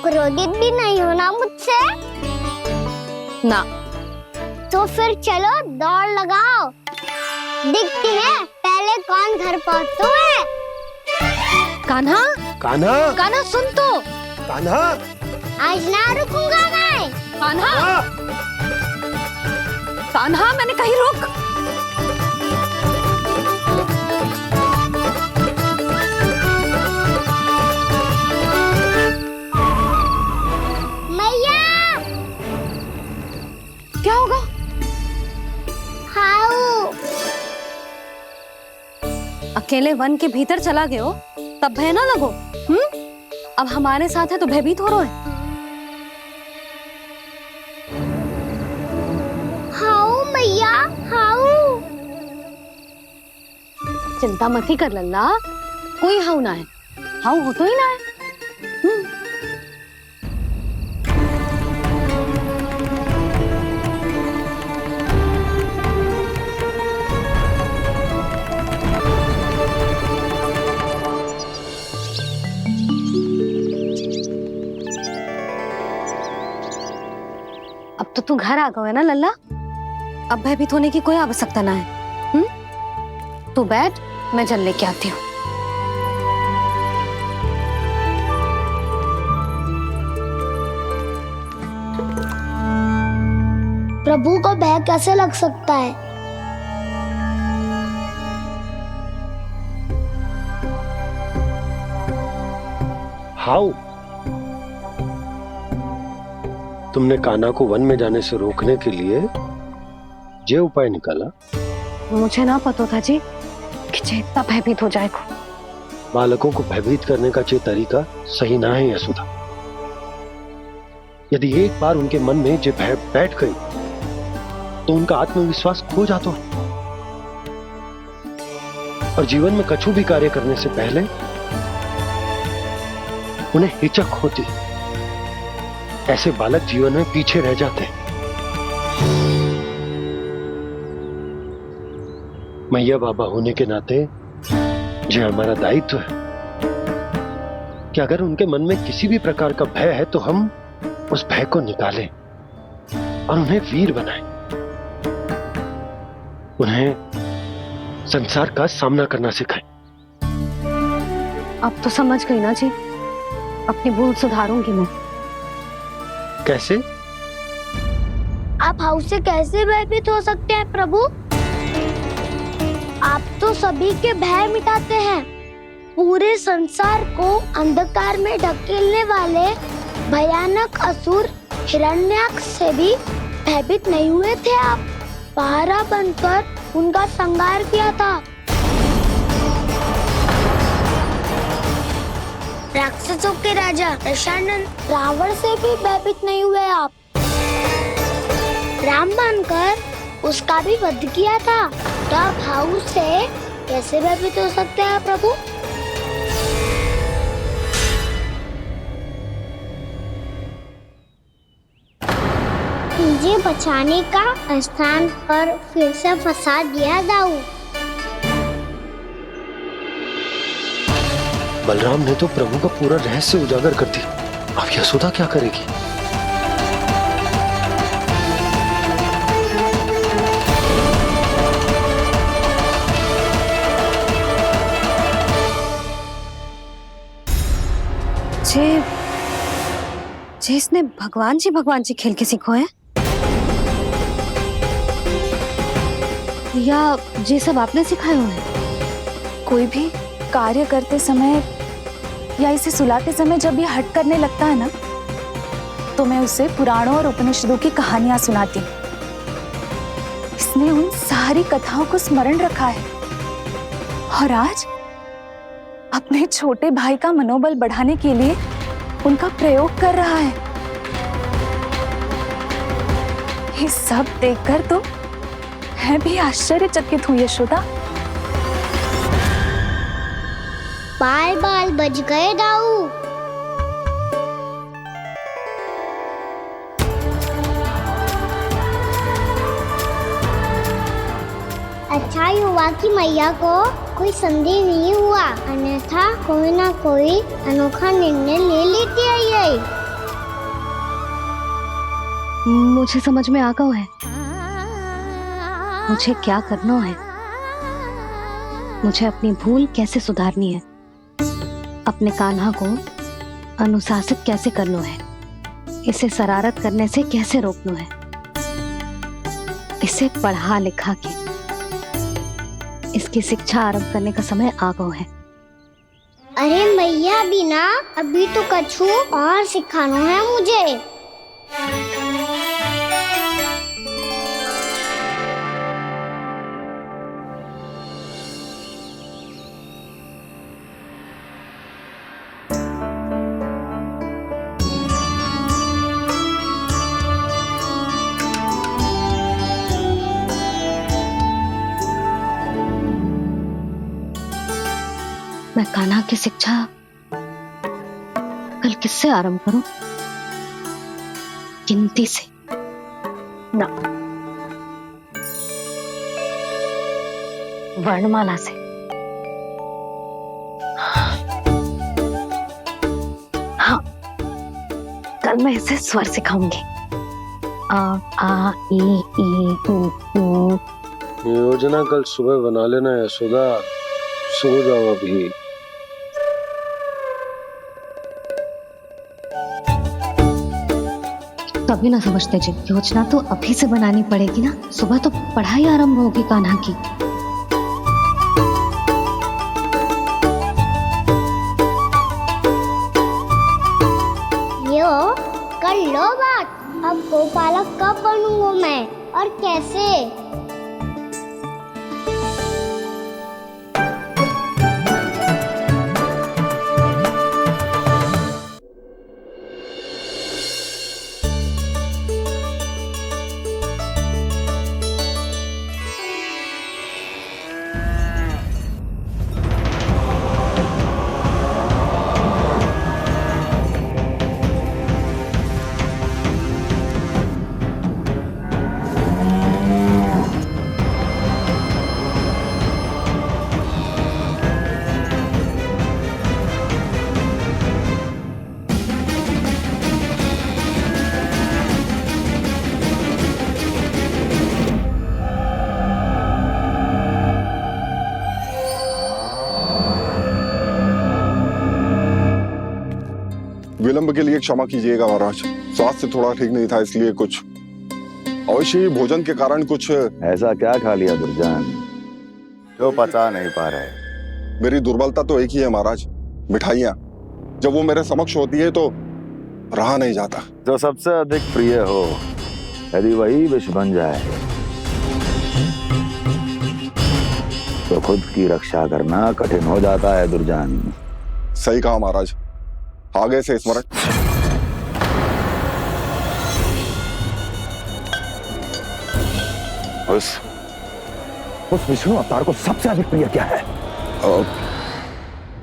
क्रोधित भी नहीं हो ना मुझसे? ना। तो फिर चलो दौड़ लगाओ। दिखती है, पहले कौन घर पहुँचता है? कान्हा, कान्हा, कान्हा सुन तो। कान्हा, आज ना रुकूंगा मैं। कान्हा, कान्हा मैंने कहीं रुक। मैया, क्या होगा? हाउ अकेले वन के भीतर चला गए हो तब भय ना लगो। अब हमारे साथ है तो भयभीत हो रहे हो। हाउ मैया, हाउ। चिंता मत ही कर लल्ला, कोई हाउ ना है। हाउ हो तो ही ना है। अब तो तू घर आ गया है ना लल्ला, अब भयभीत होने की कोई आवश्यकता ना है। तू बैठ, मैं जल लेके आती हूँ। प्रभु को भय कैसे लग सकता है? हाउ? तुमने कान्हा को वन में जाने से रोकने के लिए ये उपाय निकाला? मुझे ना पता था जी कि जे इतना भयभीत हो जाएगा। बालकों को भयभीत करने का ये तरीका सही ना है यशोदा। यदि एक बार उनके मन में ये भय बैठ गई तो उनका आत्मविश्वास खो जाता है और जीवन में कछु भी कार्य करने से पहले उन्हें हिचक होती। ऐसे बालक जीवन में पीछे रह जाते हैं। मैया बाबा होने के नाते ये हमारा दायित्व है कि अगर उनके मन में किसी भी प्रकार का भय है तो हम उस भय को निकालें और उन्हें वीर बनाएं। उन्हें संसार का सामना करना सिखाएं। अब तो समझ गई ना जी, अपनी भूल सुधारूंगी मैं। कैसे? आप हाउ से कैसे भयभीत हो सकते हैं प्रभु? आप तो सभी के भय मिटाते हैं। पूरे संसार को अंधकार में ढकेलने वाले भयानक असुर हिरण्याक्ष से भी भयभीत नहीं हुए थे आप। पहरा बनकर उनका संहार किया था। राक्षसों के राजा दशानन रावण से भी भयभीत नहीं हुए आप। राम बनकर उसका भी वध किया था। तो आप हाउ से कैसे भयभीत हो सकते हैं प्रभु? मुझे बचाने का स्थान पर फिर से फंसा दिया दाऊ। बलराम ने तो प्रभु का पूरा रहस्य उजागर कर दिया। अब यशोदा क्या करेगी? जे इसने भगवान जी खेल के सीखो है या जे सब आपने सिखाए हुए हैं? कोई भी कार्य करते समय या इसे सुलाते समय जब ये हट करने लगता है ना, तो मैं उसे पुराणों और उपनिषदों की कहानियां सुनाती हूँ। इसने उन सारी कथाओं को स्मरण रखा है और आज अपने छोटे भाई का मनोबल बढ़ाने के लिए उनका प्रयोग कर रहा है। ये सब देखकर तो मैं भी आश्चर्यचकित हूँ यशोदा। बाल बाल बज गए दाऊ। अच्छा हुआ कि मैया को कोई संदेह नहीं हुआ, अन्यथा कोई ना कोई अनोखा निर्णय ले लेती है ये। मुझे समझ में आ गया है मुझे क्या करना है। मुझे अपनी भूल कैसे सुधारनी है, अपने कान्हा को अनुशासित कैसे करना है, इसे शरारत करने से कैसे रोकना है, इसे पढ़ा लिखा के इसकी शिक्षा आरंभ करने का समय आ गया है। अरे मैया बिना, अभी तो कछु और सिखाना है मुझे। मैं कान्हा की शिक्षा कल किससे आरंभ करूं? गिनती से ना, वर्णमाला से। हाँ, कल मैं इसे स्वर सिखाऊंगी। आ आ ई ई उ। योजना कल सुबह बना लेना यशोदा, सो जाओ अभी। तभी ना समझते जी, योजना तो अभी से बनानी पड़ेगी ना, सुबह तो पढ़ाई आरंभ होगी कान्हा की। यो कर लो बात, अब गोपालक कब बनूंगा मैं और कैसे? विलंब के लिए क्षमा कीजिएगा महाराज, स्वास्थ्य थोड़ा ठीक नहीं था, इसलिए कुछ अवश्य ही भोजन के कारण कुछ। ऐसा क्या खा लिया दुर्जन जो पचा नहीं पा रहे? मेरी दुर्बलता तो एक ही है महाराज, मिठाइयाँ। जब वो मेरे समक्ष होती है तो रहा नहीं जाता। जो सबसे अधिक प्रिय हो, यदि वही विष बन जाए तो खुद की रक्षा करना कठिन हो जाता है दुर्जन। सही कहा महाराज, आगे से स्मरण। उस विष्णु अवतार को सबसे अधिक प्रिय क्या है?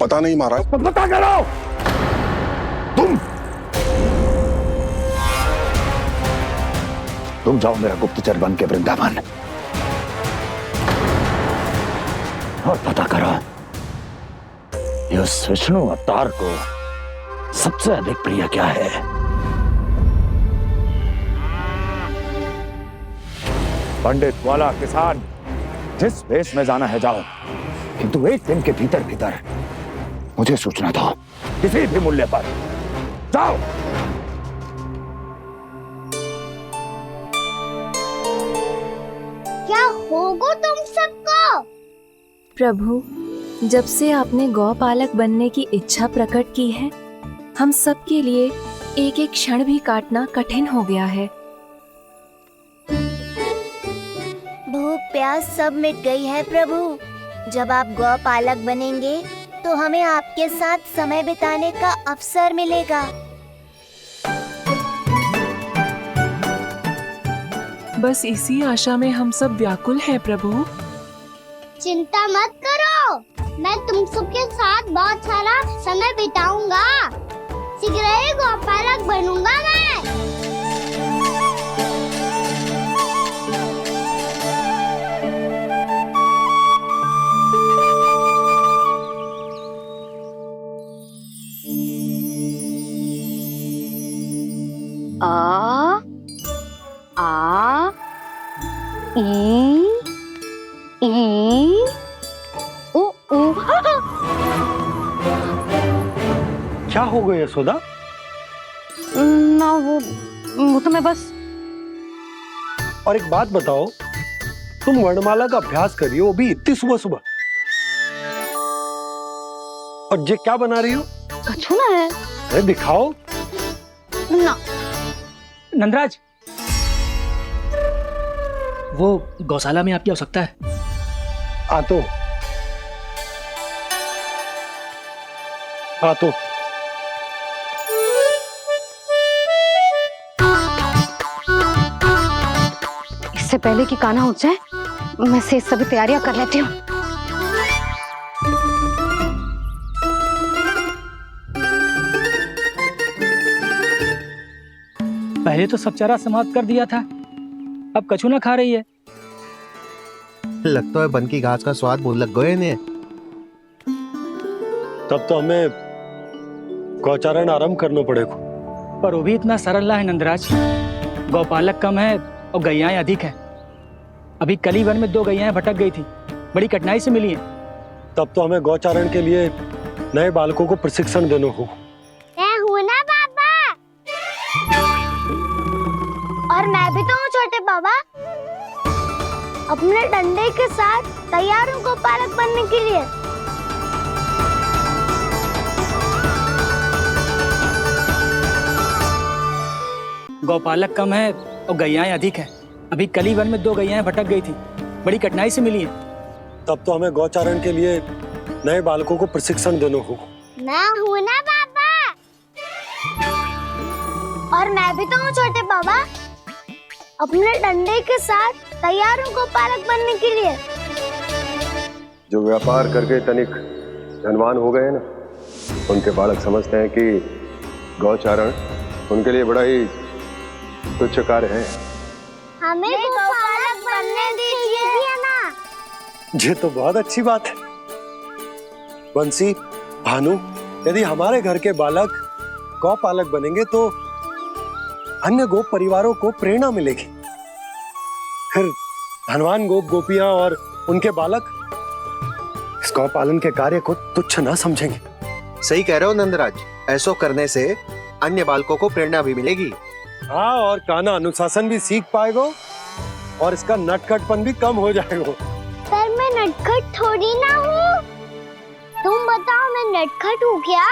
पता नहीं महाराज। पता करो। तुम जाओ मेरा गुप्तचर बन के वृंदावन और पता करो इस विष्णु अवतार को सबसे अधिक प्रिय क्या है। पंडित वाला किसान, जिस वेश में जाना है जाओ, किंतु एक दिन के भीतर भीतर मुझे सूचना दो, किसी भी मूल्य पर। जाओ। क्या होगा तुम सबको? प्रभु, जब से आपने गौपालक बनने की इच्छा प्रकट की है, हम सब के लिए एक एक क्षण भी काटना कठिन हो गया है। भूख प्यास सब मिट गई है प्रभु। जब आप गौपालक बनेंगे तो हमें आपके साथ समय बिताने का अवसर मिलेगा। बस इसी आशा में हम सब व्याकुल हैं प्रभु। चिंता मत करो, मैं तुम सबके साथ बहुत सारा समय बिताऊंगा। शीघ्र ही गोपालक बनूंगा मैं। आ आ ई ई उ क्या हो गया यशोदा? ना वो तो मैं बस। और एक बात बताओ, तुम वर्णमाला का अभ्यास कर रही हो, वो भी इतनी सुबह सुबह, और ये क्या बना रही हो? कछुआ है। अरे दिखाओ ना। नंदराज, वो गौशाला में आपकी आवश्यकता है। आतो आतो। इससे पहले कि कान्हा उठ जाए, मैं से सभी तैयारियां कर लेती हूँ। पहले तो सब चारा समाप्त कर दिया था, अब कछू ना खा रही है। लगता है बन की घास का स्वाद भूल लग गए ने। तब तो हमें गौचारण आरंभ करना पड़ेगा। पर वो भी इतना सरल ना है नंदराज। गौपालक कम है और गैयाएं अधिक है। अभी कल ही वन में 2 गैयाएं भटक गई थी, बड़ी कठिनाई से मिली हैं। तब तो हमें गौचारण के लिए नए बालकों को प्रशिक्षण देना होगा। मैं हूँ ना बाबा, और मैं भी तो हूँ छोटे बाबा। अपने डंडे के साथ तैयार हूँ गौपालक बनने के लिए। गौपालक कम है और गैयाएं अधिक है। अभी कल ही वन में 2 गैयाएं भटक गई थी, बड़ी कठिनाई से मिली हैं। तब तो हमें गौचारण के लिए नए बालकों को प्रशिक्षण देना होगा। मैं हूँ ना बाबा, और मैं भी तो हूँ छोटे बाबा। अपने डंडे के साथ तैयार हूँ गौपालक बनने के लिए। जो व्यापार करके तनिक धनवान हो गए ना, उनके बालक समझते हैं कि गौचारण उनके लिए बड़ा ही तुच्छ कार्य है। हमें गौपालक बनने दीजिए ना। ये तो बहुत अच्छी बात है। बंसी, भानु, यदि हमारे घर के बालक गौपालक बनेंगे तो अन्य गोप परिवारों को प्रेरणा मिलेगी। फिर धनवान गोप गोपियां और उनके बालक इस गौपालन के कार्य को तुच्छ ना समझेंगे। सही कह रहे हो नंदराज, ऐसा करने से अन्य बालकों को प्रेरणा भी मिलेगी। हाँ, और कान्हा अनुशासन भी सीख पाएगा और इसका नटखटपन भी कम हो जाएगा। पर मैं नटखट थोड़ी ना हूँ। तुम बताओ, मैं नटखट हूँ क्या?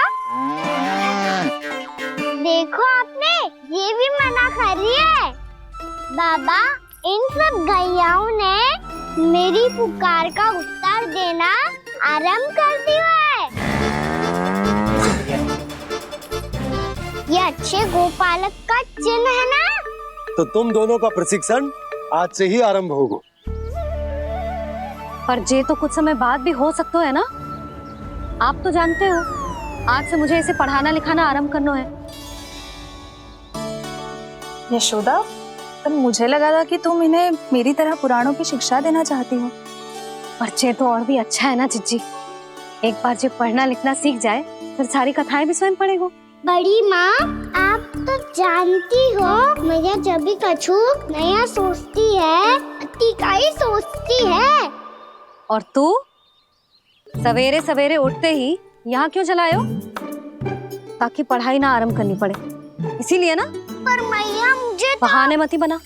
देखो आपने, ये भी मना कर रही है। बाबा, इन सब गैयाओं ने मेरी पुकार का उत्तर देना आरंभ कर दिया है। ये अच्छे गोपालक का चिन्ह है ना? तो तुम दोनों का प्रशिक्षण आज से ही आरंभ होगा। पर जे तो कुछ समय बाद भी हो सकता है ना। आप तो जानते हो, आज से मुझे इसे पढ़ाना लिखाना आरंभ करना है। यशोदा, पर मुझे लगा था कि तुम इन्हें मेरी तरह पुराणों की शिक्षा देना चाहती हो। पर जे तो और भी अच्छा है ना जिज्जी। एक बार जब पढ़ना लिखना सीख जाए, फिर सारी कथाएं भी स्वयं पढ़ेगा। बड़ी माँ, आप तो जानती हो, मैया जब भी कछु नया सोचती है, का ही सोचती है। और तू सवेरे सवेरे उठते ही यहाँ क्यों चलाए हो? ताकि पढ़ाई ना आरंभ करनी पड़े, इसीलिए ना। पर मैया मुझे बहाने मत ही बना।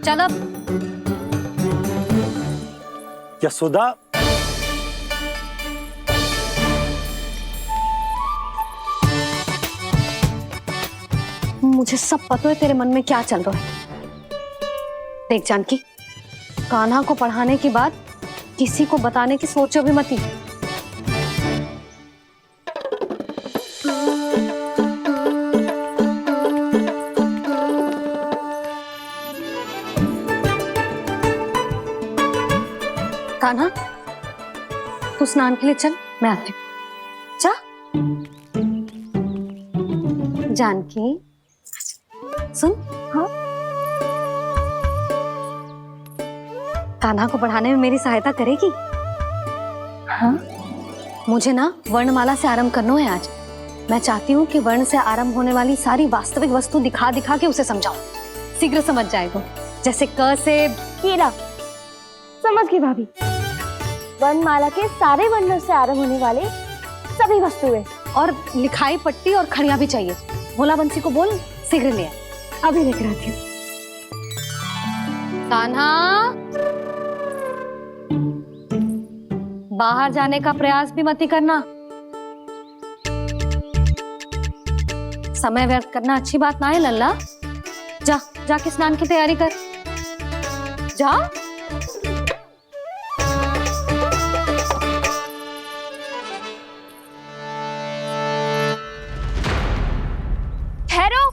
चल अब। यशोदा, मुझे सब पता है तेरे मन में क्या चल रहा है। देख जानकी, कान्हा को पढ़ाने की बात किसी को बताने की सोचो भी मत ही। कान्हा, तू स्नान के लिए चल, मैं आती हूँ। जा। जानकी, सुन। हाँ, कान्हा को पढ़ाने में मेरी सहायता करेगी? हाँ, मुझे ना वर्णमाला से आरंभ करना है आज। मैं चाहती हूँ कि वर्ण से आरंभ होने वाली सारी वास्तविक वस्तु दिखा दिखा के उसे समझाऊं। शीघ्र समझ जाएगा। जैसे क से कीड़ा। समझ गई भाभी। वर्णमाला के सारे वर्णों से आरंभ होने वाले सभी वस्तुएं। और लिखाई पट्टी और खड़िया भी चाहिए। भोला बंसी को बोल शीघ्र ले आए। अभी लेकर आती हूँ। कान्हा, बाहर जाने का प्रयास भी मत ही करना। समय व्यर्थ करना अच्छी बात ना है लल्ला। जा जाके स्नान की तैयारी कर। जा। ठहरो।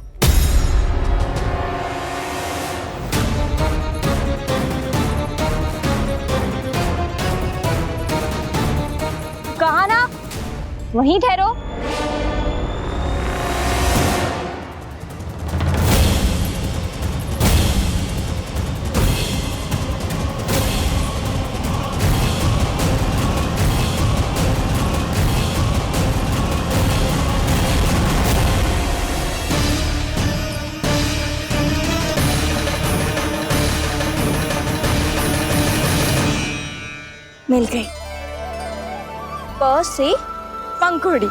कहा ना, वहीं ठहरो। मिल गई। प से पंखुड़ी।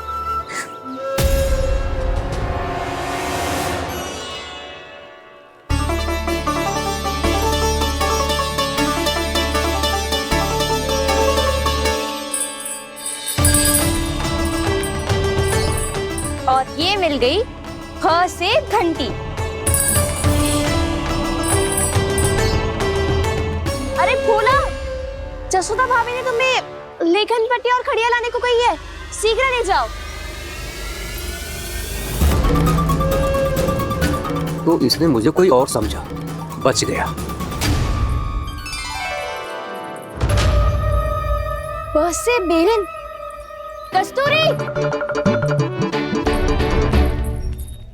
और ये मिल गई फ से घंटी। अरे भोला, जसोदा भाभी ने तुम्हें लेखन पट्टी और खड़िया लाने को कही है, शीघ्र ले जाओ। तो इसने मुझे कोई और समझा, बच गया। बस से बेलन। कस्तूरी,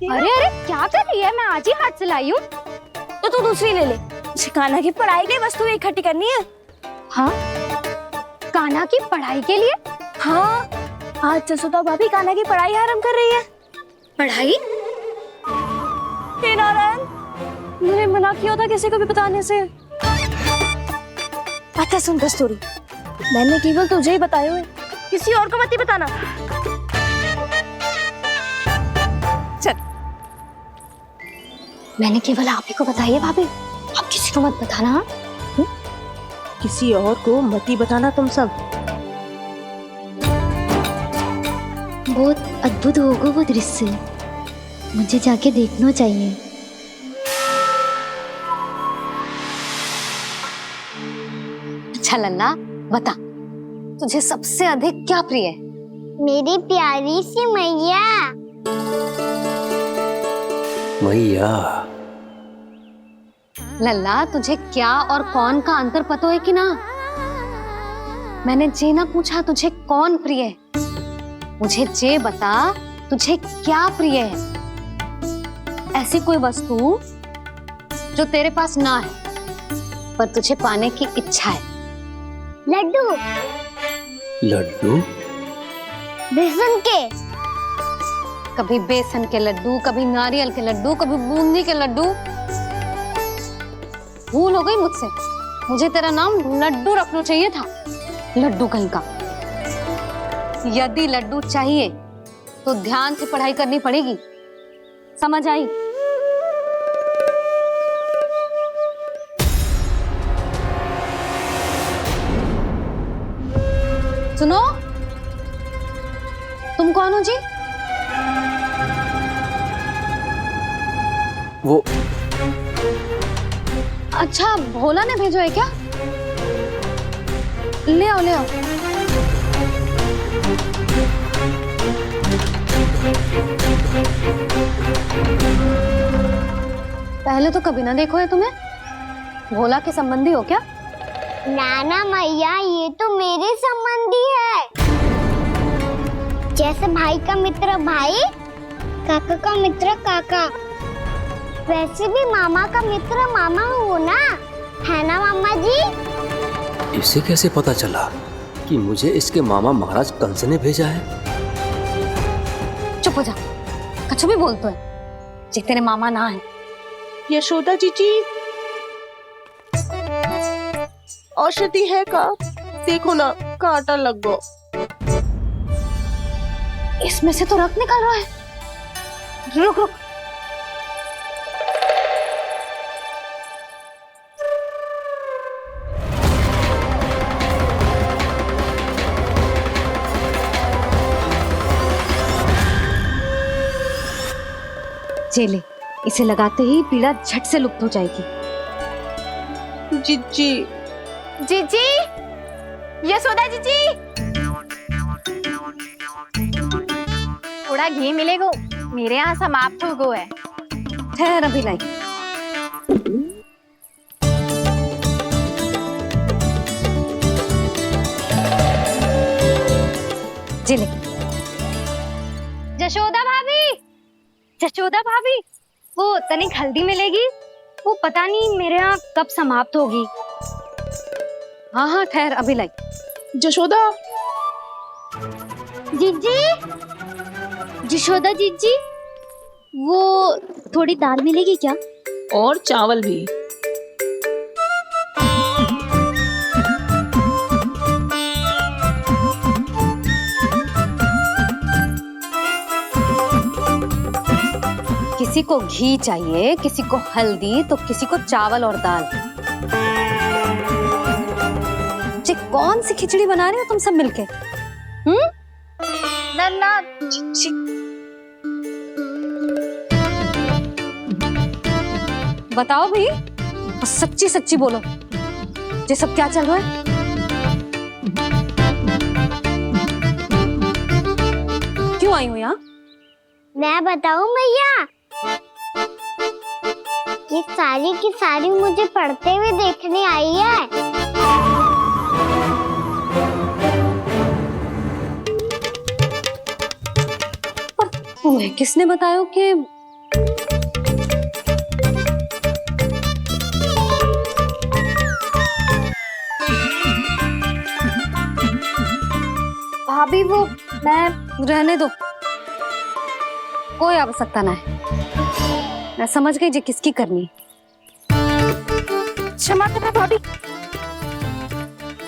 अरे अरे क्या कर रही है? मैं आज ही हाथ से लाई हूँ। तो तू दूसरी ले ले। कान्हा की पढ़ाई की वस्तुएं इकट्ठी करनी है। हाँ, कान्हा की पढ़ाई के लिए? हाँ, आज जसोदा भाभी कान्हा की पढ़ाई आरंभ कर रही है। पढ़ाई? हे नारायण, मैंने मना किया था किसी को भी बताने से। अच्छा सुन कस्तूरी, मैंने केवल तुझे ही बताया है, किसी और को मत ही बताना। चल। मैंने केवल आप ही को बताई है भाभी, आप किसी को मत बताना। हाँ? किसी और को मत ही बताना तुम सब। बहुत अद्भुत होगा वो दृश्य, मुझे जाके देखना चाहिए। अच्छा लल्ला, बता तुझे सबसे अधिक क्या प्रिय है? मेरी प्यारी सी मैया। मैया। लल्ला, तुझे क्या और कौन का अंतर पता है कि ना? मैंने जे ना पूछा तुझे कौन प्रिय है, मुझे जे बता तुझे क्या प्रिय है। ऐसी कोई वस्तु जो तेरे पास ना है पर तुझे पाने की इच्छा है। लड्डू। लड्डू? बेसन के। कभी बेसन के लड्डू, कभी नारियल के लड्डू, कभी बूंदी के लड्डू। भूल हो गई मुझसे, मुझे तेरा नाम लड्डू रखना चाहिए था। लड्डू कहीं का। यदि लड्डू चाहिए तो ध्यान से पढ़ाई करनी पड़ेगी, समझ आई? सुनो, तुम कौन हो जी? वो अच्छा, भोला ने भेजो है क्या? ले आओ ले आओ। पहले तो कभी ना देखो है तुम्हें। भोला के संबंधी हो क्या? नाना मैया, ये तो मेरे संबंधी है। जैसे भाई का मित्र भाई, काका का मित्र काका, वैसे भी मामा का मित्र मामा हो ना, है ना मामा जी? इसे कैसे पता चला कि मुझे इसके मामा महाराज कंस ने भेजा है? चुप हो जा, कुछ भी बोलते है जे तेरे मामा ना है। यशोदा जीजी, औषधि है का? देखो ना, कांटा लग गो। इसमें से तो रक्त निकल रहा है। रुक रुक। चले, इसे लगाते ही पीड़ा झट से लुप्त हो जाएगी। जीजी, जीजी, यशोदा जीजी, थोड़ा घी मिलेगा, मेरे यहाँ समाप्त हो गया है। ठहर अभी लाई। चले। जशोदा भाभी, जशोदा भाभी, वो तनिक हल्दी मिलेगी? वो पता नहीं मेरे यहाँ कब समाप्त होगी। हाँ हाँ ठहर अभी लाई। जशोदा, जीजी, जशोदा जीजी, वो थोड़ी दाल मिलेगी क्या? और चावल भी। किसी को घी चाहिए, किसी को हल्दी, तो किसी को चावल और दाल। जी कौन सी खिचड़ी बना रहे हो तुम सब मिलके? नन्ना, बताओ भाई, और सच्ची सच्ची बोलो, ये सब क्या चल रहा है? क्यों आई हो यहाँ? मैं बताऊं भैया, ये सारी की सारी मुझे पढ़ते हुए देखने आई है। पर तुम्हें किसने बताया कि भाभी वो मैं रहने दो, कोई आवश्यकता ना है। मैं समझ गई जी किसकी करनी। क्षमा करना भाभी,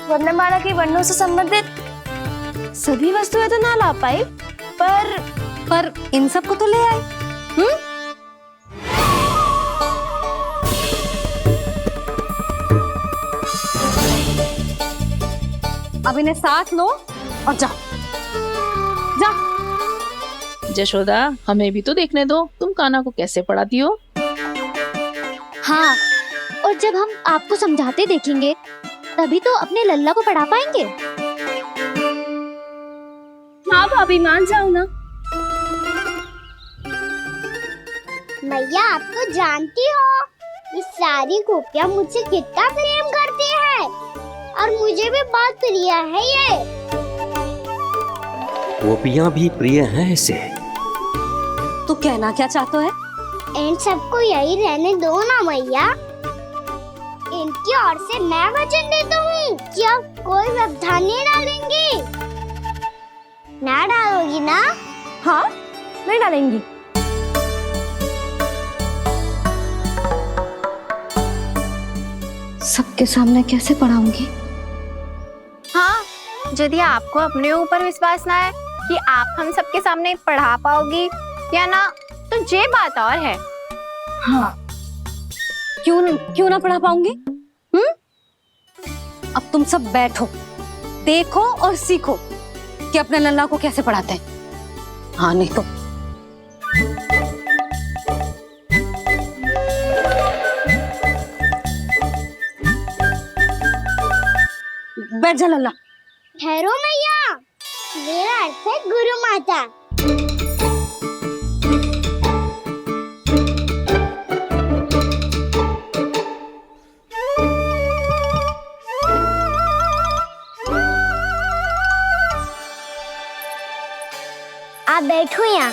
वर्णमाला के वर्णों से संबंधित सभी वस्तुएं तो ना ला पाई, पर इन सब को तो ले आए। अब इन्हें साथ लो और जाओ। जा। जशोदा, हमें भी तो देखने दो, तुम कान्हा को कैसे पढ़ाती हो। हाँ, और जब हम आपको समझाते देखेंगे तभी तो अपने लल्ला को पढ़ा पाएंगे। हाँ भाभी, मान जाओ ना। मैया, आप तो जानती हो ये सारी गोपियां मुझसे कितना प्रेम करती है, और मुझे भी बहुत प्रिय है ये। गोपियां भी प्रिय हैं इसे। तू कहना क्या चाहता है? इन सबको यही रहने दो ना मैया। इनकी ओर से मैं वचन देता हूँ कि अब कोई व्यवधान नहीं डालेंगी। ना डालोगी ना? हाँ, मैं डालेंगी। सबके सामने कैसे पढ़ाऊंगी? हाँ, यदि आपको अपने ऊपर विश्वास ना है कि आप हम सबके सामने पढ़ा पाओगी या ना, तो ये बात और है। हाँ, क्यों ना पढ़ा पाऊंगी? अब तुम सब बैठो, देखो और सीखो कि अपने लल्ला को कैसे पढ़ाते हैं। हाँ नहीं तो बैठ जा लल्ला। ठहरो मैया, मेरा अर्थ है गुरु माता। आप बैठो यहाँ।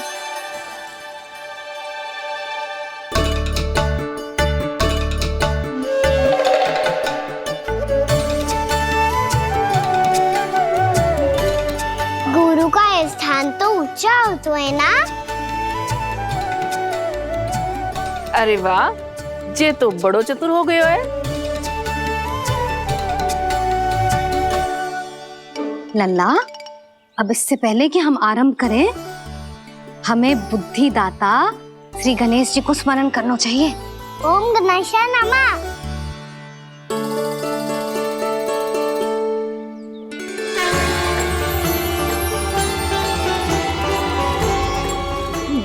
गुरु का स्थान तो ऊंचा होता है ना? अरे वाह, जे तो बड़ो चतुर हो गयो है। लल्ला, अब इससे पहले कि हम आरंभ करें, हमें बुद्धिदाता श्री गणेश जी को स्मरण करना चाहिए। ओम गणेशाय नमः।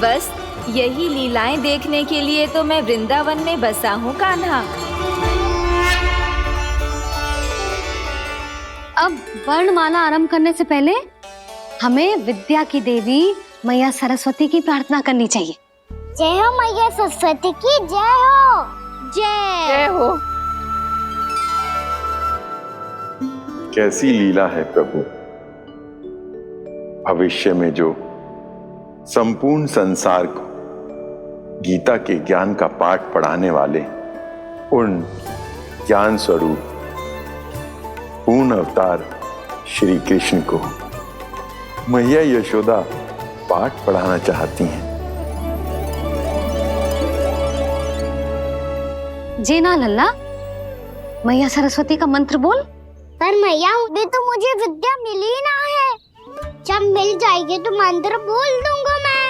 बस यही लीलाएं देखने के लिए तो मैं वृंदावन में बसा हूँ कान्हा। अब वर्णमाला आरंभ करने से पहले हमें विद्या की देवी मैया सरस्वती की प्रार्थना करनी चाहिए। जय हो मैया सरस्वती की जय हो। जय हो। कैसी लीला है प्रभु, भविष्य में जो संपूर्ण संसार को गीता के ज्ञान का पाठ पढ़ाने वाले उन ज्ञान स्वरूप पूर्ण अवतार श्री कृष्ण को मैया यशोदा पाठ पढ़ाना चाहती हैं। जी ना लल्ला, मैया सरस्वती का मंत्र बोल। पर मैया अभी तो मुझे विद्या मिली ना है, जब मिल जाएगी तो मंत्र बोल दूंगा मैं।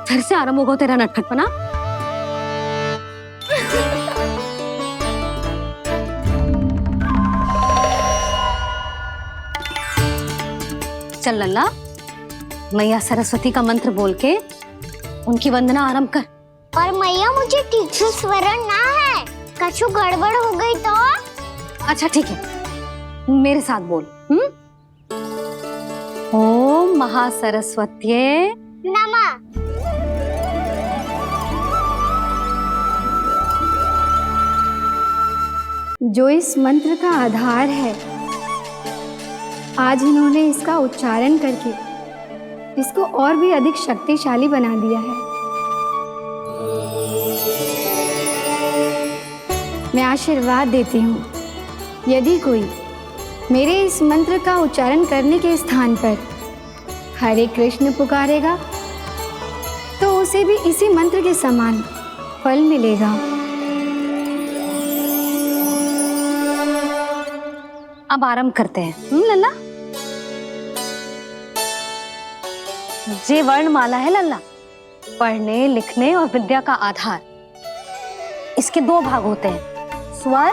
फिर से आरंभ होगा तेरा नटखटपना। चल लल्ला, मैया सरस्वती का मंत्र बोल के उनकी वंदना आरंभ कर। और मैया मुझे ठीक से स्मरण ना है, कछु गड़बड़ हो गई तो? अच्छा ठीक है, मेरे साथ बोल। ओम महासरस्वत्ये नमः। जो इस मंत्र का आधार है, आज इन्होंने इसका उच्चारण करके इसको और भी अधिक शक्तिशाली बना दिया है। मैं आशीर्वाद देती हूँ, यदि कोई मेरे इस मंत्र का उच्चारण करने के स्थान पर हरे कृष्ण पुकारेगा तो उसे भी इसी मंत्र के समान फल मिलेगा। अब आरंभ करते हैं। लल्ला, जे वर्णमाला है लल्ला, पढ़ने लिखने और विद्या का आधार। इसके दो भाग होते हैं, स्वर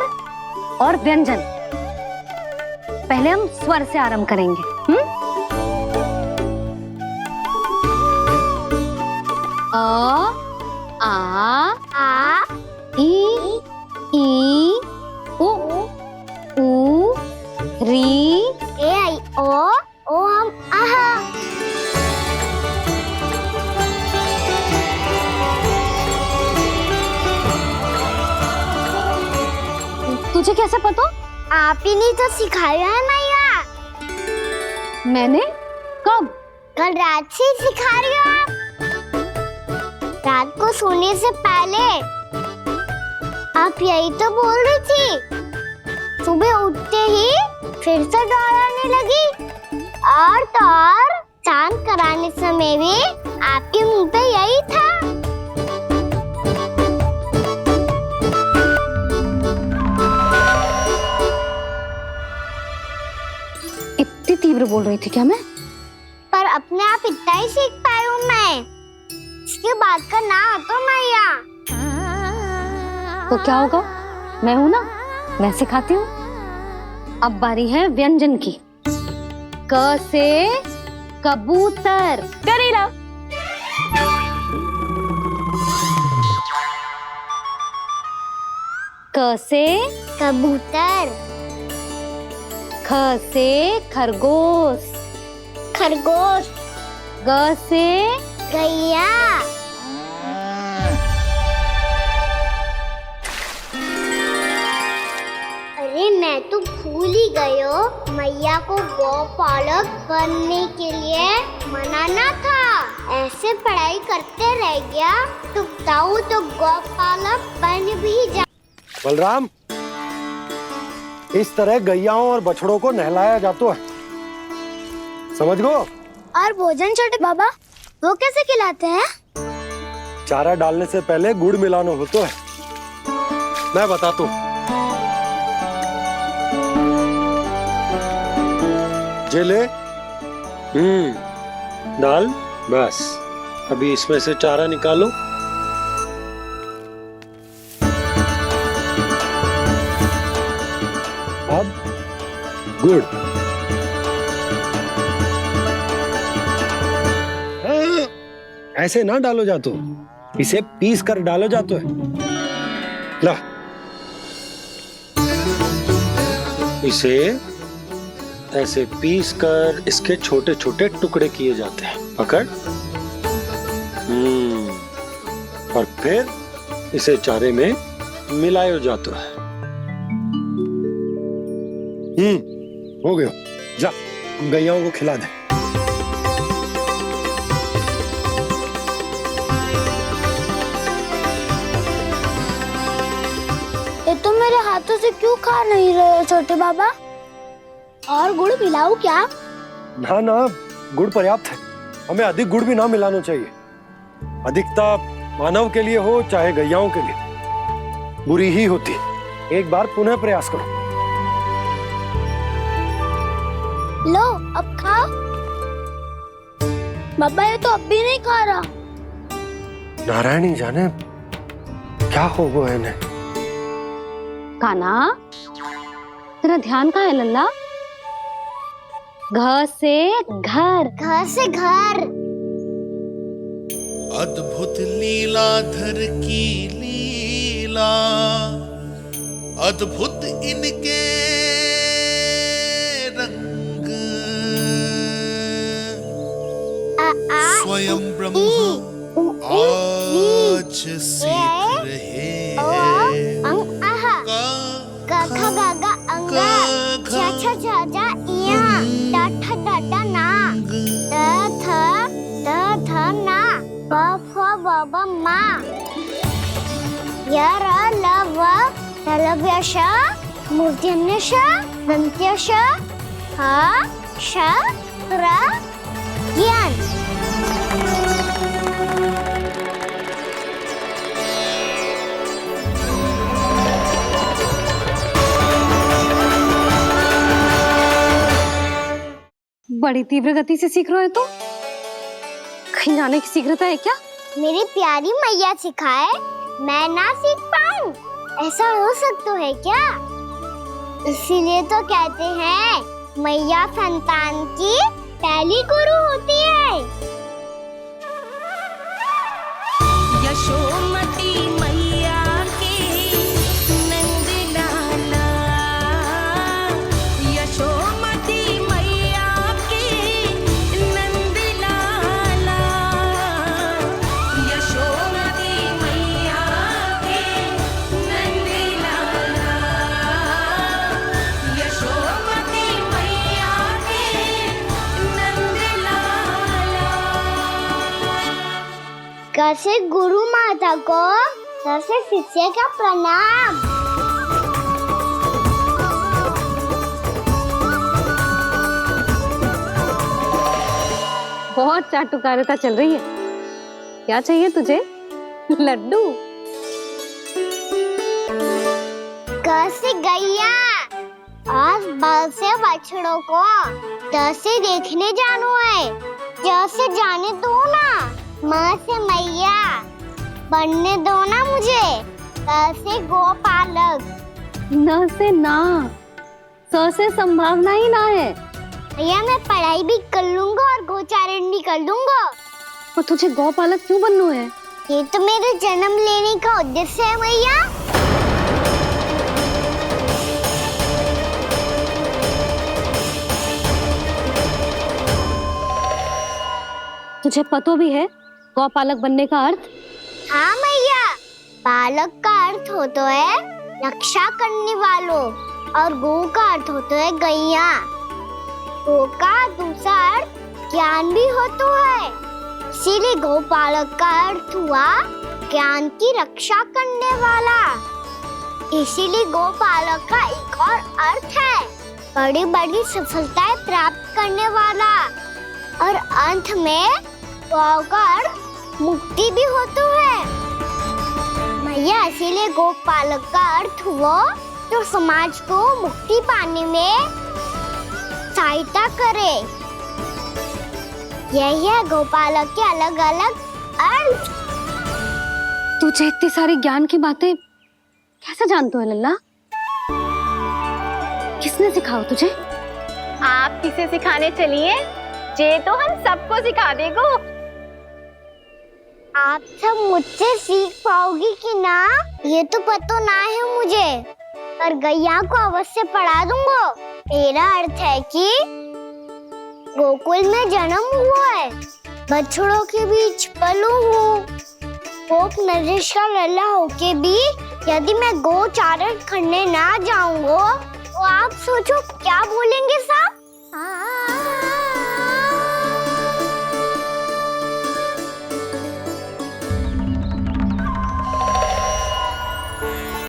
और व्यंजन। पहले हम स्वर से आरंभ करेंगे। अ, आ, ई, उ, री, ए आई ओ हम आहा। तुझे कैसे पता? आप ही ने तो सिखाया है मैया। मैंने? कब? कल रात से सिखा रही हो आप। रात को सोने से पहले आप यही तो बोल रही थी। सुबह उठते ही फिर से दोहराने लगी, और तो और चांद कराने समय भी आपके मुंह पे यही था। इतनी तीव्र बोल रही थी क्या मैं? पर अपने आप इतना ही सीख पाई हूँ मैं। इसके बाद का ना तो मैया। तो क्या होगा? मैं हूं ना, मैं सिखाती हूँ। अब बारी है व्यंजन की। क से कबूतर। करेला। क से कबूतर। ख से खरगोश। खरगोश। ग से गैया। अरे मैं तो भूल ही गई हो, मैया को गौपालक बनने के लिए मनाना था। ऐसे पढ़ाई करते रह गया तो बताऊं तो गौपालक बन भी जा। बलराम, इस तरह गैयाओं और बछड़ों को नहलाया जाता है, समझ गो? और भोजन छोटे बाबा, वो कैसे खिलाते हैं? चारा डालने से पहले गुड़ मिलाना होता है। मैं बताता हूँ। मुझे ले। डाल, बस अभी इसमें से चारा निकालो। अब गुड़। हाँ, ऐसे ना डालो जातो, इसे पीस कर डालो जातो है। ला, इसे ऐसे पीस कर इसके छोटे छोटे टुकड़े किए जाते हैं। पकड़। और फिर इसे चारे में मिलायो जाता है। हो गया, जा गैयाओं को खिला दे। ये तुम मेरे हाथों से क्यों खा नहीं रहे हो छोटे बाबा? और गुड़ मिलाऊं क्या? ना ना, गुड़ पर्याप्त है। हमें अधिक गुड़ भी ना मिलाना चाहिए। अधिकता मानव के लिए हो चाहे गैयाओं के लिए बुरी ही होती। एक बार पुनः प्रयास करो। लो अब खाओ। बाबा ये तो अब भी नहीं खा रहा। नारायणी जाने क्या हो गया इन्हें। कान्हा, तेरा ध्यान कहाँ है लल्ला? घ से घर, घर से घर। अद्भुत लीलाधर की लीला, अद्भुत इनके रंग, स्वयं ब्रह्मा आज सीख रहे हैं। गा गा गा अंगा, छा छा छा जा इया, डा ठा ना, द थ ना, ब फ ब ब मा, य र ल व लव्य श, मूर्धन्य श, दन्त्य श, ह श र ज्ञान। बड़ी तीव्र गति से सीख रहे हो तो कहीं जाने की शीघ्रता है क्या? मेरी प्यारी मैया सिखाए, मैं ना सीख पाऊं, ऐसा हो सकता है क्या? इसीलिए तो कहते हैं मैया संतान की पहली गुरु होती है। यशोमती मैया के नंद लाला, यशोमती मैया के नंद लाला, यशोमती मैया के नंद लाला, यशोमती मैया के नंद लाला। कैसे गुरु माता को, कैसे शिष्य का प्रणाम। बहुत चाटुकारिता चल रही है। क्या चाहिए तुझे? लड्डू? कैसे गैया और बल से बछड़ों को कैसे देखने जानो है, जैसे जाने दो ना, माँ से मैया बनने दो ना मुझे, कैसे गोपालक। न से ना, स से संभावना ही ना है। भैया मैं पढ़ाई भी कर लूंगा और गोचारण भी कर दूंगा। और तुझे गौपालक क्यों बनना है? ये तो मेरे जन्म लेने का उद्देश्य है भैया। तुझे पता भी है गौपालक बनने का अर्थ? हाँ मैया, पालक का अर्थ होता है रक्षा करने वालों और गौ का अर्थ होता है गैया। गौ का दूसरा अर्थ ज्ञान भी होता है, इसीलिए गौपालक का अर्थ हुआ ज्ञान की रक्षा करने वाला। इसीलिए गौपालक का एक और अर्थ है बड़ी बड़ी सफलताएं प्राप्त करने वाला, और अंत में गौ का अर्थ मुक्ति भी होता है। भैया इसीलिए गोपालक का अर्थ हुआ जो समाज को मुक्ति पाने में सहायता सहायता करे। यही है गोपालक के अलग अलग अर्थ। तुझे इतनी सारी ज्ञान की बातें कैसे जानते हो लल्ला? किसने सिखाओ तुझे? आप किसे सिखाने चलिए, जे तो हम सबको सिखा देगो। आप सब मुझसे सीख पाओगी कि ना ये तो पता ना है मुझे, पर गैया को अवश्य पढ़ा दूंगा। मेरा अर्थ है कि गोकुल में जन्म हुआ है, बछड़ों के बीच पलू हूँ, गोप नरेश का लल्ला होके भी यदि मैं गोचारण करने ना जाऊंगा तो आप सोचो क्या बोलेंगे साहब?